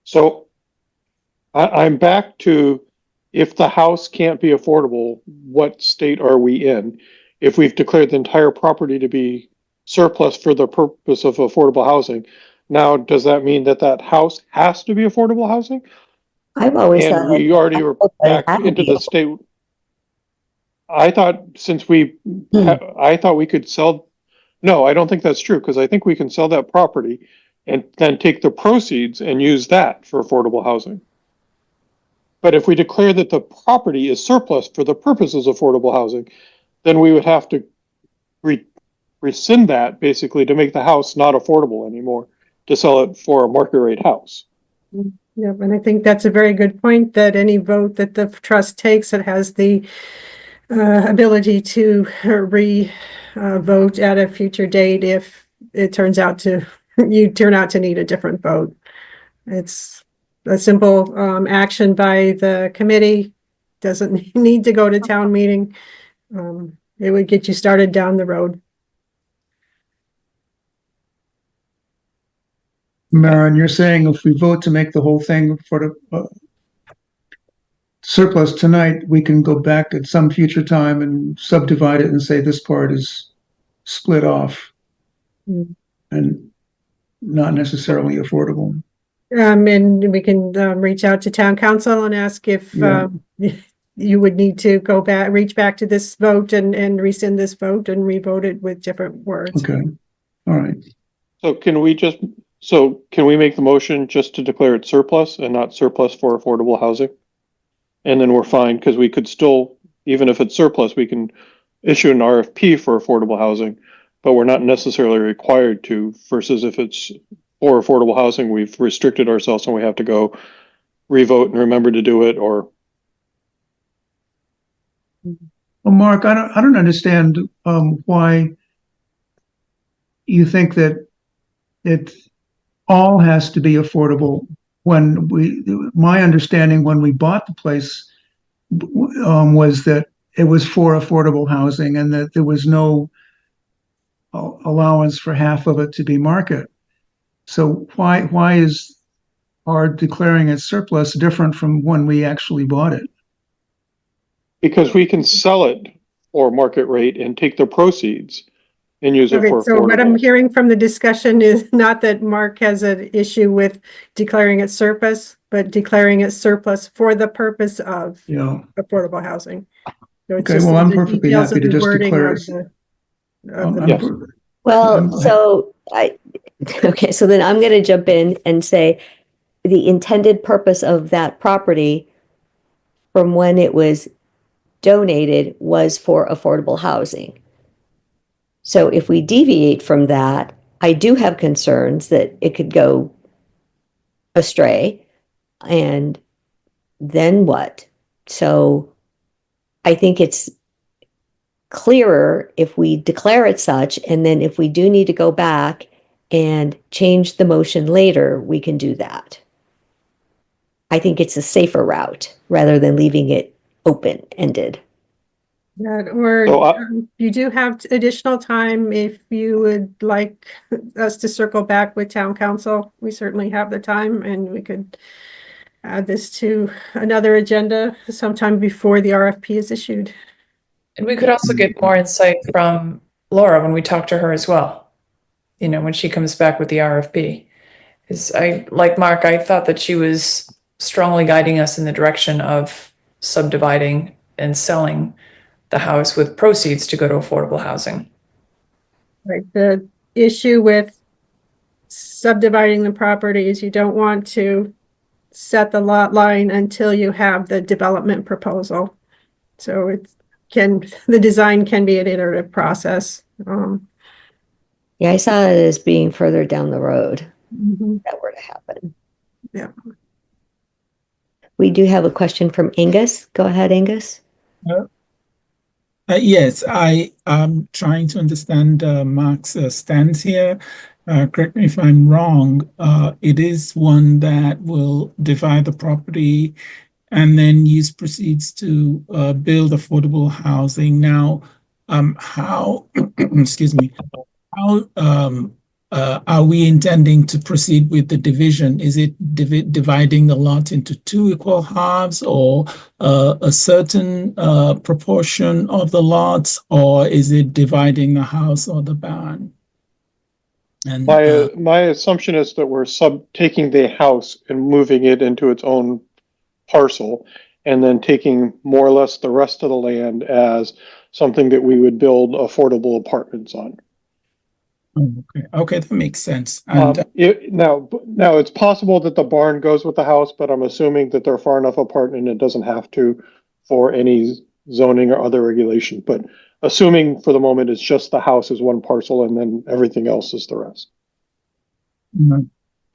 So I'm back to, if the house can't be affordable, what state are we in? If we've declared the entire property to be surplus for the purpose of affordable housing, now does that mean that that house has to be affordable housing? I've always And thought we already were that it back had to into be the state. I thought since I thought we could sell, no, I don't think that's true, because I think we can sell that property and then take the proceeds and use that for affordable housing. But if we declare that the property is surplus for the purposes of affordable housing, then we would have to rescind that basically to make the house not affordable anymore, to sell it for a market rate house. Yeah, and I think that's a very good point, that any vote that the trust takes, it has the ability to vote at a future date if it turns out to, you turn out to need a different vote. It's a simple action by the committee, doesn't need to go to town meeting. It would get you started down the road. Maren, you're saying if we vote to make the whole thing for the surplus tonight, we can go back at some future time and subdivide it and say this part is split off and not necessarily affordable. And we can reach out to town council and ask if Yeah. you would need to go back, reach back to this vote and rescind this vote and revote it with different words. Okay, all right. So can we make the motion just to declare it surplus and not surplus for affordable housing? And then we're fine, because we could still, even if it's surplus, we can issue an RFP for affordable housing, but we're not necessarily required to, versus if it's for affordable housing, we've restricted ourselves and we have to go revote and remember to do it, or. Well, Mark, I don't understand why you think that it all has to be affordable. When my understanding when we bought the place was that it was for affordable housing and that there was no allowance for half of it to be market. So why is our declaring it surplus different from when we actually bought it? Because we can sell it for market rate and take the proceeds and use it Okay, for so what I'm affordable. hearing from the discussion is not that Mark has an issue with declaring it surplus, but declaring it surplus for the purpose of Yeah. affordable housing. So it's Okay, just well, I'm the perfectly details happy of to the just wording declare of it. the Yes. Well, so okay, so then I'm gonna jump in and say the intended purpose of that property from when it was donated was for affordable housing. So if we deviate from that, I do have concerns that it could go astray. And then what? So I think it's clearer if we declare it such, and then if we do need to go back and change the motion later, we can do that. I think it's a safer route rather than leaving it open-ended. That, or So you do have additional time if you would like us to circle back with town council. We certainly have the time, and we could add this to another agenda sometime before the RFP is issued. And we could also get more insight from Laura when we talk to her as well. You know, when she comes back with the RFP. Is like Mark, I thought that she was strongly guiding us in the direction of subdividing and selling the house with proceeds to go to affordable housing. Right, the issue with subdividing the property is you don't want to set the lot line until you have the development proposal. So the design can be an iterative process. Yeah, I saw it as being further down the road Mhm. if that were to happen. Yeah. We do have a question from Angus. Go ahead, Angus. Yes, I am trying to understand Mark's stance here. Correct me if I'm wrong. It is one that will divide the property and then use proceeds to build affordable housing. Now, how, excuse me, How are we intending to proceed with the division? Is it dividing the lot into two equal halves, or a certain proportion of the lots, or is it dividing the house or the barn? And My assumption is that we're taking the house and moving it into its own parcel, and then taking more or less the rest of the land as something that we would build affordable apartments on. okay, that makes sense. And Now it's possible that the barn goes with the house, but I'm assuming that they're far enough apart and it doesn't have to for any zoning or other regulation. But assuming for the moment it's just the house is one parcel and then everything else is the rest.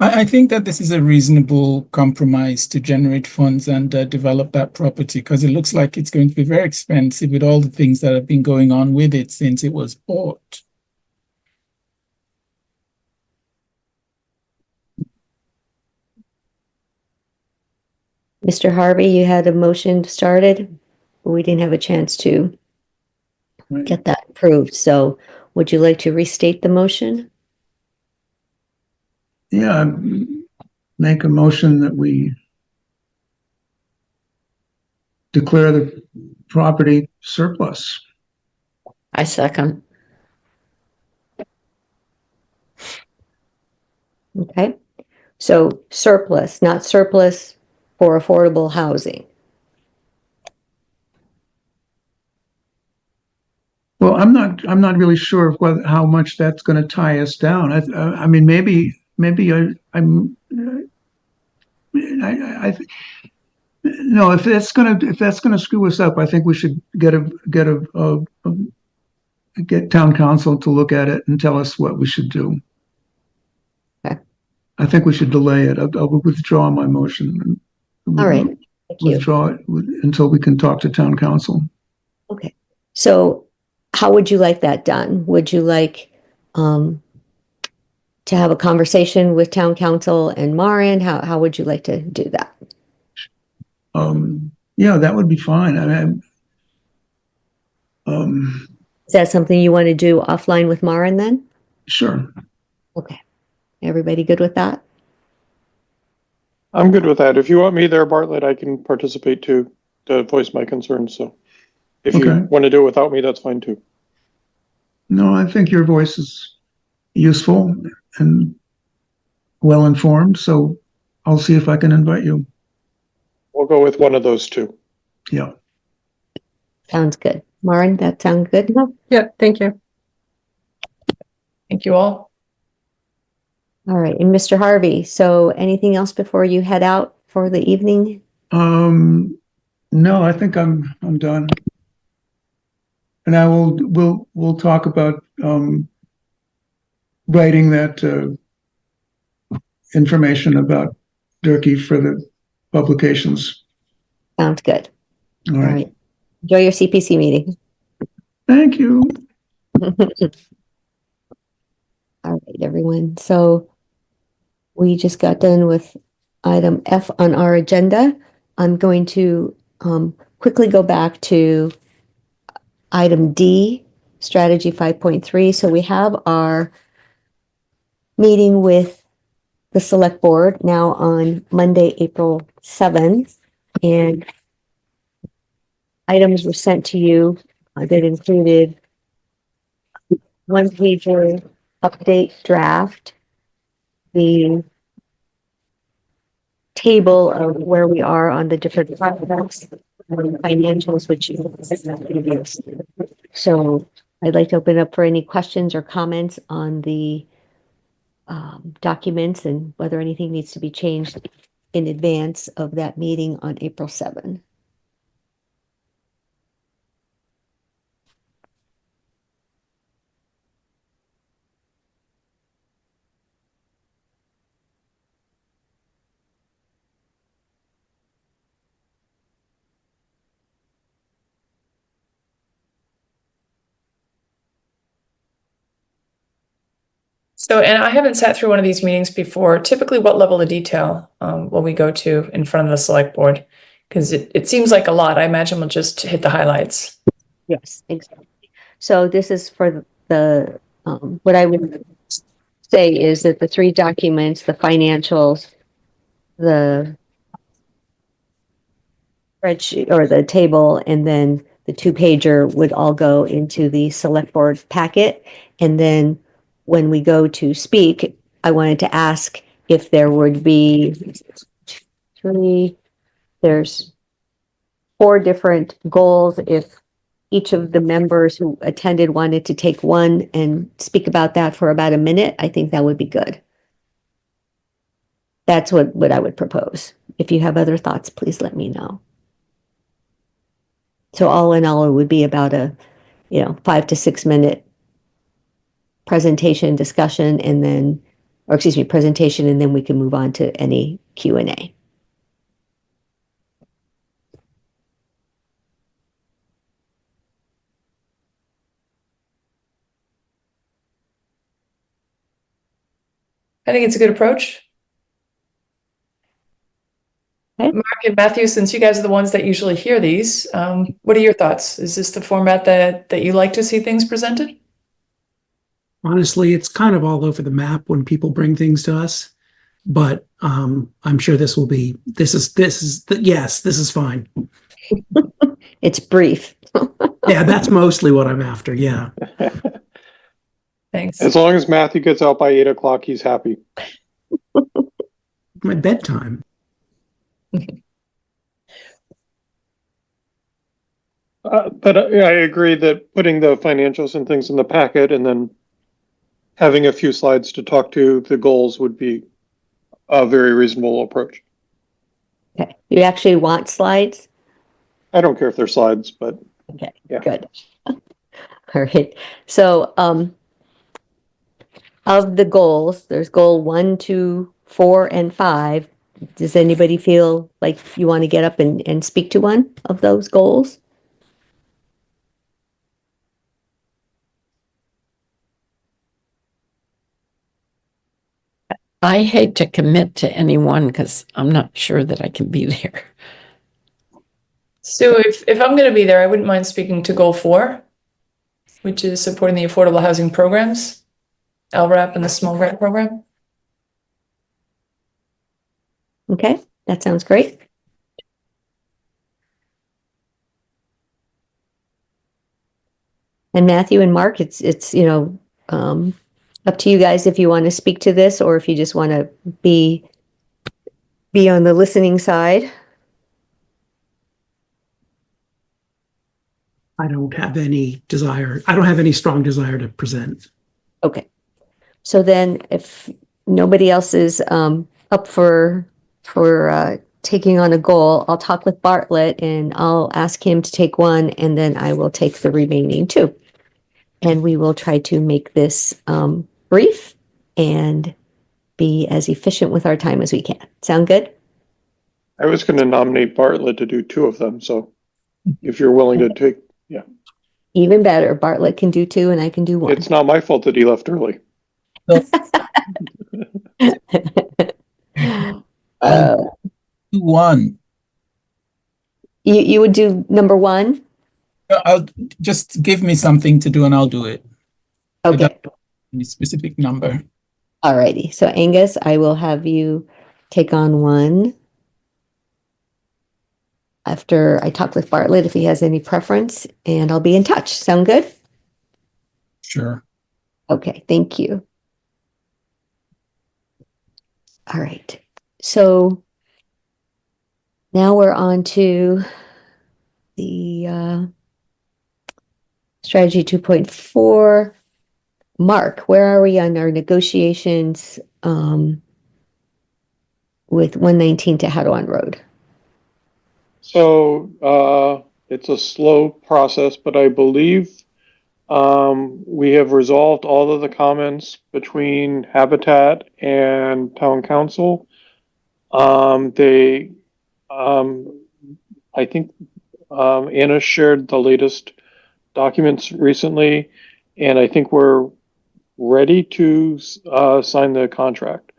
I think that this is a reasonable compromise to generate funds and develop that property, because it looks like it's going to be very expensive with all the things that have been going on with it since it was bought. Mr. Harvey, you had a motion started. We didn't have a chance to get that approved. So would you like to restate the motion? Yeah, make a motion that we declare the property surplus. I second. Okay. So surplus, not surplus for affordable housing. Well, I'm not really sure of how much that's going to tie us down. I mean, maybe no, if that's gonna screw us up, I think we should get town council to look at it and tell us what we should do. Okay. I think we should delay it. I'll withdraw my motion. All right. Thank you. Withdraw it until we can talk to town council. Okay. So how would you like that done? Would you like to have a conversation with town council and Marin? How would you like to do that? Yeah, that would be fine. Is that something you want to do offline with Marin then? Sure. Okay. Everybody good with that? I'm good with that. If you want me there, Bartlett, I can participate too, to voice my concerns. So if you want to do it without me, that's fine too. No, I think your voice is useful and well-informed, so I'll see if I can invite you. We'll go with one of those two. Yeah. Sounds good. Marin, that sound good? Yeah, thank you. Thank you all. All right. And Mr. Harvey, so anything else before you head out for the evening? No, I think I'm done. And we'll talk about writing that information about Durkee for the publications. Sounds good. All All right. right. Enjoy your CPC meeting. Thank you. All right, everyone. So we just got done with item F on our agenda. I'm going to quickly go back to item D, strategy 5.3. So we have our meeting with the select board now on Monday, April 7th, and items were sent to you that included one-pager update draft, the table of where we are on the different projects, financials, which you so I'd like to open up for any questions or comments on the documents and whether anything needs to be changed in advance of that meeting on April 7th. So, and I haven't sat through one of these meetings before. Typically, what level of detail will we go to in front of the select board? Because it seems like a lot. I imagine we'll just hit the highlights. Yes, exactly. So this is for the What I would say is that the three documents, the financials, the spreadsheet or the table, and then the two-pager would all go into the select board packet. And then when we go to speak, I wanted to ask if there would be there's 4 different goals. If each of the members who attended wanted to take one and speak about that for about a minute, I think that would be good. That's what I would propose. If you have other thoughts, please let me know. So all in all, it would be about a, 5 to 6 minute presentation discussion, and then, or excuse me, presentation, and then we can move on to any Q&A. I think it's a good approach. Okay. Mark and Matthew, since you guys are the ones that usually hear these, what are your thoughts? Is this the format that you like to see things presented? Honestly, it's kind of all over the map when people bring things to us, but I'm sure this is fine. It's brief. Yeah, that's mostly what I'm after. Yeah. Thanks. As long as Matthew gets out by 8 o'clock, he's happy. My bedtime. But I agree that putting the financials and things in the packet and then having a few slides to talk to the goals would be a very reasonable approach. Okay. You actually want slides? I don't care if they're slides, but Okay, yeah. good. All right. So, of the goals, there's goal 1, 2, 4, and 5. Does anybody feel like you want to get up and speak to one of those goals? I hate to commit to anyone because I'm not sure that I can be there. So if I'm going to be there, I wouldn't mind speaking to goal 4, which is supporting the affordable housing programs, LRAP and the small grant program. Okay, that sounds great. And Matthew and Mark, it's up to you guys if you want to speak to this or if you just want to be on the listening side. I don't have any strong desire to present. Okay. So then if nobody else is up for taking on a goal, I'll talk with Bartlett and I'll ask him to take one, and then I will take the remaining 2. And we will try to make this brief and be as efficient with our time as we can. Sound good? I was going to nominate Bartlett to do 2 of them. So if you're willing to take, Even better. Bartlett can do 2 and I can do 1. it's not my fault that he left early. One. You would do number 1? I'll just give me something to do and I'll do it. Okay. Any specific number. Alrighty. So Angus, I will have you take on 1 after I talk with Bartlett if he has any preference, and I'll be in touch. Sound good? Sure. Okay, thank you. All right. So now we're on to the strategy 2.4. Mark, where are we on our negotiations with 119 Tehadawon Road? So it's a slow process, but I believe we have resolved all of the comments between Habitat and Town Council. I think Anna shared the latest documents recently, and I think we're ready to sign the contract.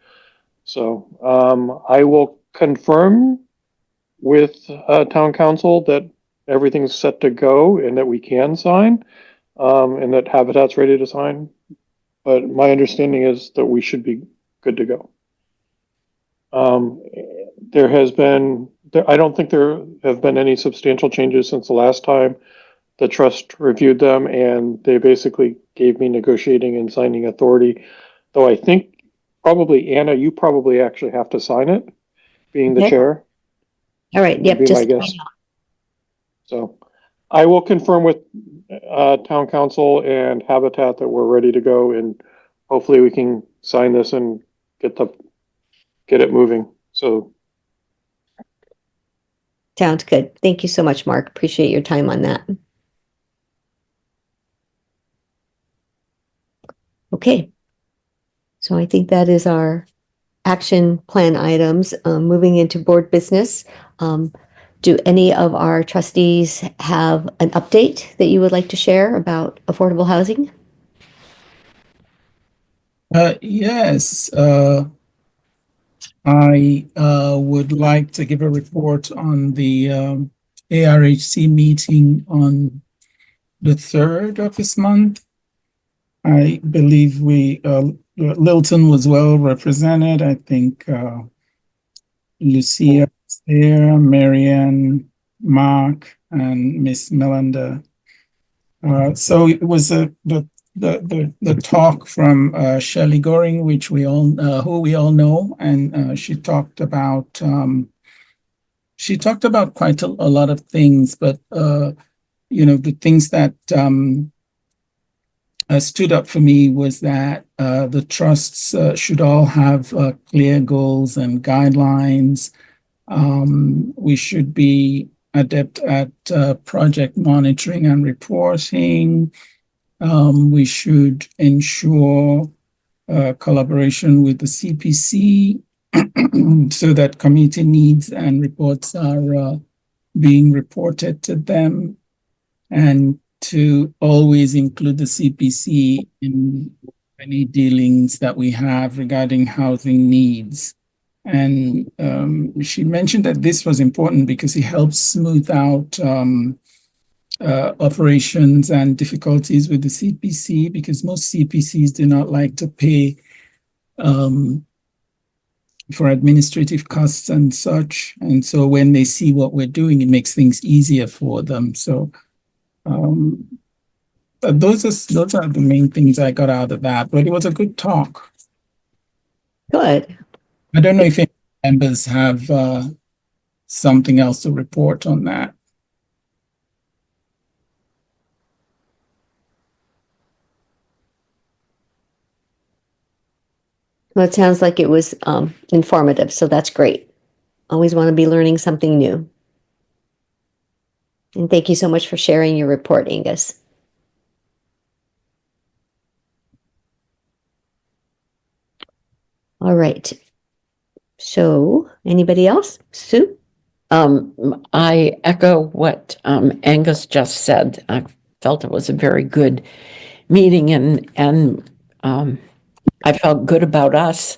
So I will confirm with Town Council that everything's set to go and that we can sign, and that Habitat's ready to sign but my understanding is that we should be good to go. There has been, I don't think there have been any substantial changes since the last time the trust reviewed them, and they basically gave me negotiating and signing authority. Though I think probably, Anna, you probably actually have to sign it, being the Okay. chair. All right. Would Yep. be my Just guess. So I will confirm with town council and Habitat that we're ready to go, and hopefully we can sign this and get it moving. So sounds good. Thank you so much, Mark. Appreciate your time on that. Okay. So I think that is our action plan items. Moving into board business. Do any of our trustees have an update that you would like to share about affordable housing? Yes, I would like to give a report on the ARHC meeting on the 3rd of this month. I believe Lilton was well represented. I think Lucia was there, Marianne, Mark, and Miss Melinda. So it was the talk from Shelley Goring, which who we all know, and she talked about quite a lot of things, but the things that stood up for me was that the trusts should all have clear goals and guidelines. We should be adept at project monitoring and reporting. We should ensure collaboration with the CPC so that community needs and reports are being reported to them, and to always include the CPC in any dealings that we have regarding housing needs. And she mentioned that this was important because it helps smooth out operations and difficulties with the CPC, because most CPCs do not like to pay for administrative costs and such. And so when they see what we're doing, it makes things easier for them. So those are the main things I got out of that, but it was a good talk. Good. I don't know if any members have something else to report on that. Well, it sounds like it was informative, so that's great. Always want to be learning something new. And thank you so much for sharing your report, Angus. All right. So, anybody else? Sue? I echo what Angus just said. I felt it was a very good meeting, and I felt good about us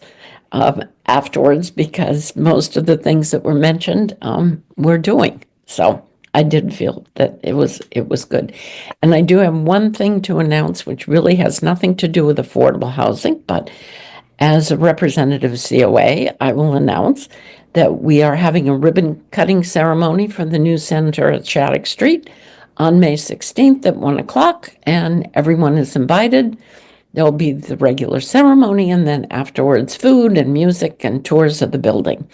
afterwards, because most of the things that were mentioned we're doing. So I did feel that it was good. And I do have one thing to announce, which really has nothing to do with affordable housing, but as a representative of COA, I will announce that we are having a ribbon cutting ceremony for the new center at Shattuck Street on May 16th at 1 o'clock, and everyone is invited. There'll be the regular ceremony, and then afterwards food and music and tours of the building.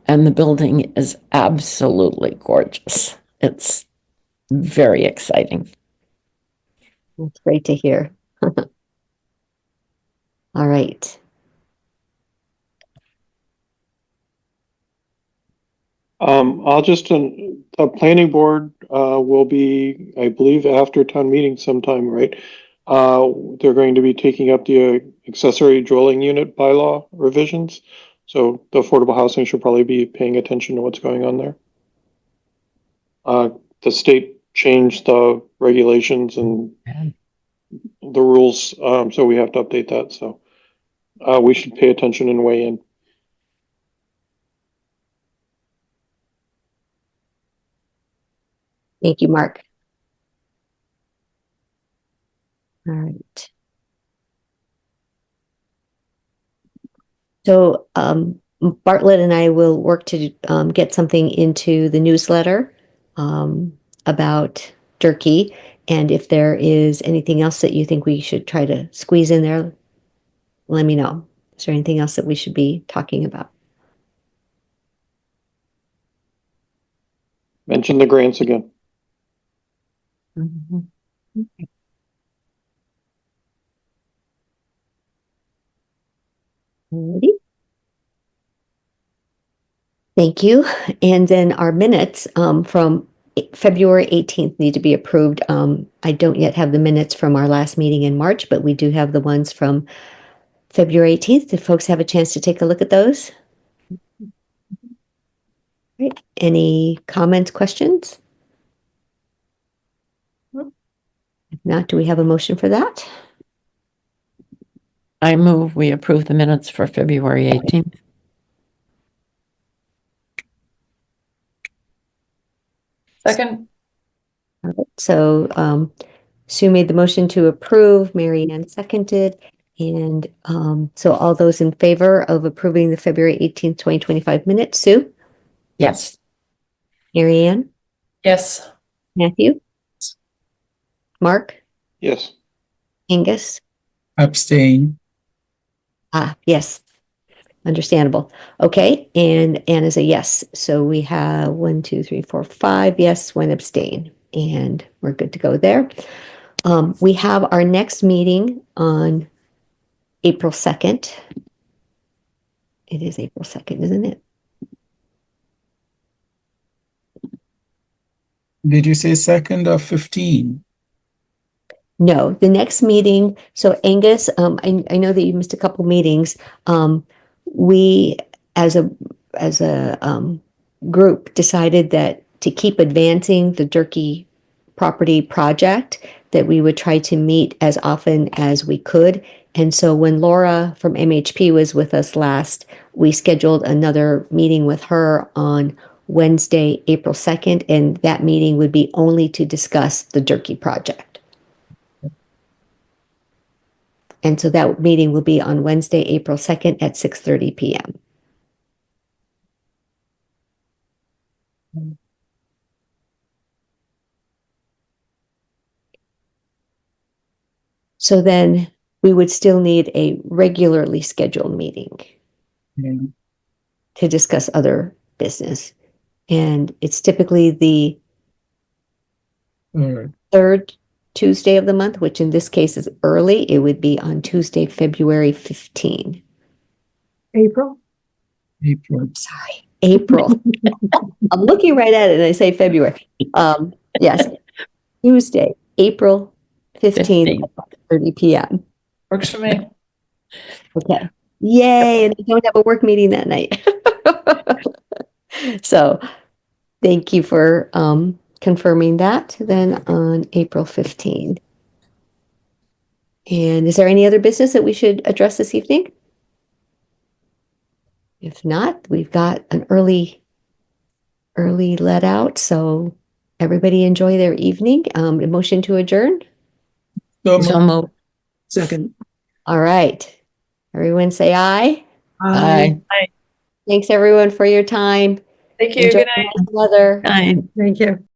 And the building is absolutely gorgeous. It's very exciting. That's great to hear. All right. I'll just, the planning board will be, I believe, after town meeting sometime, right? They're going to be taking up the accessory dwelling unit bylaw revisions. So the affordable housing should probably be paying attention to what's going on there. The state changed the regulations and the rules, so we have to update that. So we should pay attention and weigh in. Thank you, Mark. All right. So Bartlett and I will work to get something into the newsletter about Turkey. And if there is anything else that you think we should try to squeeze in there, let me know. Is there anything else that we should be talking about? Mention the grants again. Alrighty. Thank you. And then our minutes from February 18th need to be approved. I don't yet have the minutes from our last meeting in March, but we do have the ones from February 18th. Did folks have a chance to take a look at those? Right. Any comments, questions? If not, do we have a motion for that? I move we approve the minutes for February 18th. Second. All right. So Sue made the motion to approve, Mary Ann seconded. And so all those in favor of approving the February 18th, 2025 minutes, Sue, Yes. Mary Ann, Yes. Matthew, Mark, Yes. Angus. Abstain. Yes, understandable. Okay, and Anne is a yes. So we have 1, 2, 3, 4, 5 yes, 1 abstain, and we're good to go there. We have our next meeting on April 2nd. It is April 2nd, isn't it? Did you say 2nd or 15? No, the next meeting. So Angus, I know that you missed a couple meetings. We, as a group, decided that to keep advancing the Durkee property project, that we would try to meet as often as we could. And so when Laura from MHP was with us last, we scheduled another meeting with her on Wednesday, April 2nd, and that meeting would be only to discuss the Durkee project. And so that meeting will be on Wednesday, April 2nd at 6:30 p.m. So then we would still need a regularly scheduled meeting Yeah. to discuss other business. And it's typically the Or third Tuesday of the month, which in this case is early. It would be on Tuesday, February 15. April? April. Sorry, April. I'm looking right at it and I say February. Yes, Tuesday, April 15th, 30 p.m. Works for me. Okay. Yay. And I don't have a work meeting that night. So thank you for confirming that then on April 15. And is there any other business that we should address this evening? If not, we've got an early let out. So everybody enjoy their evening. A motion to adjourn. So moved. Second. All right. Everyone say aye. Aye. Thanks everyone for your time. Thank you. Enjoy Good night. the nice weather. Aye. Thank you.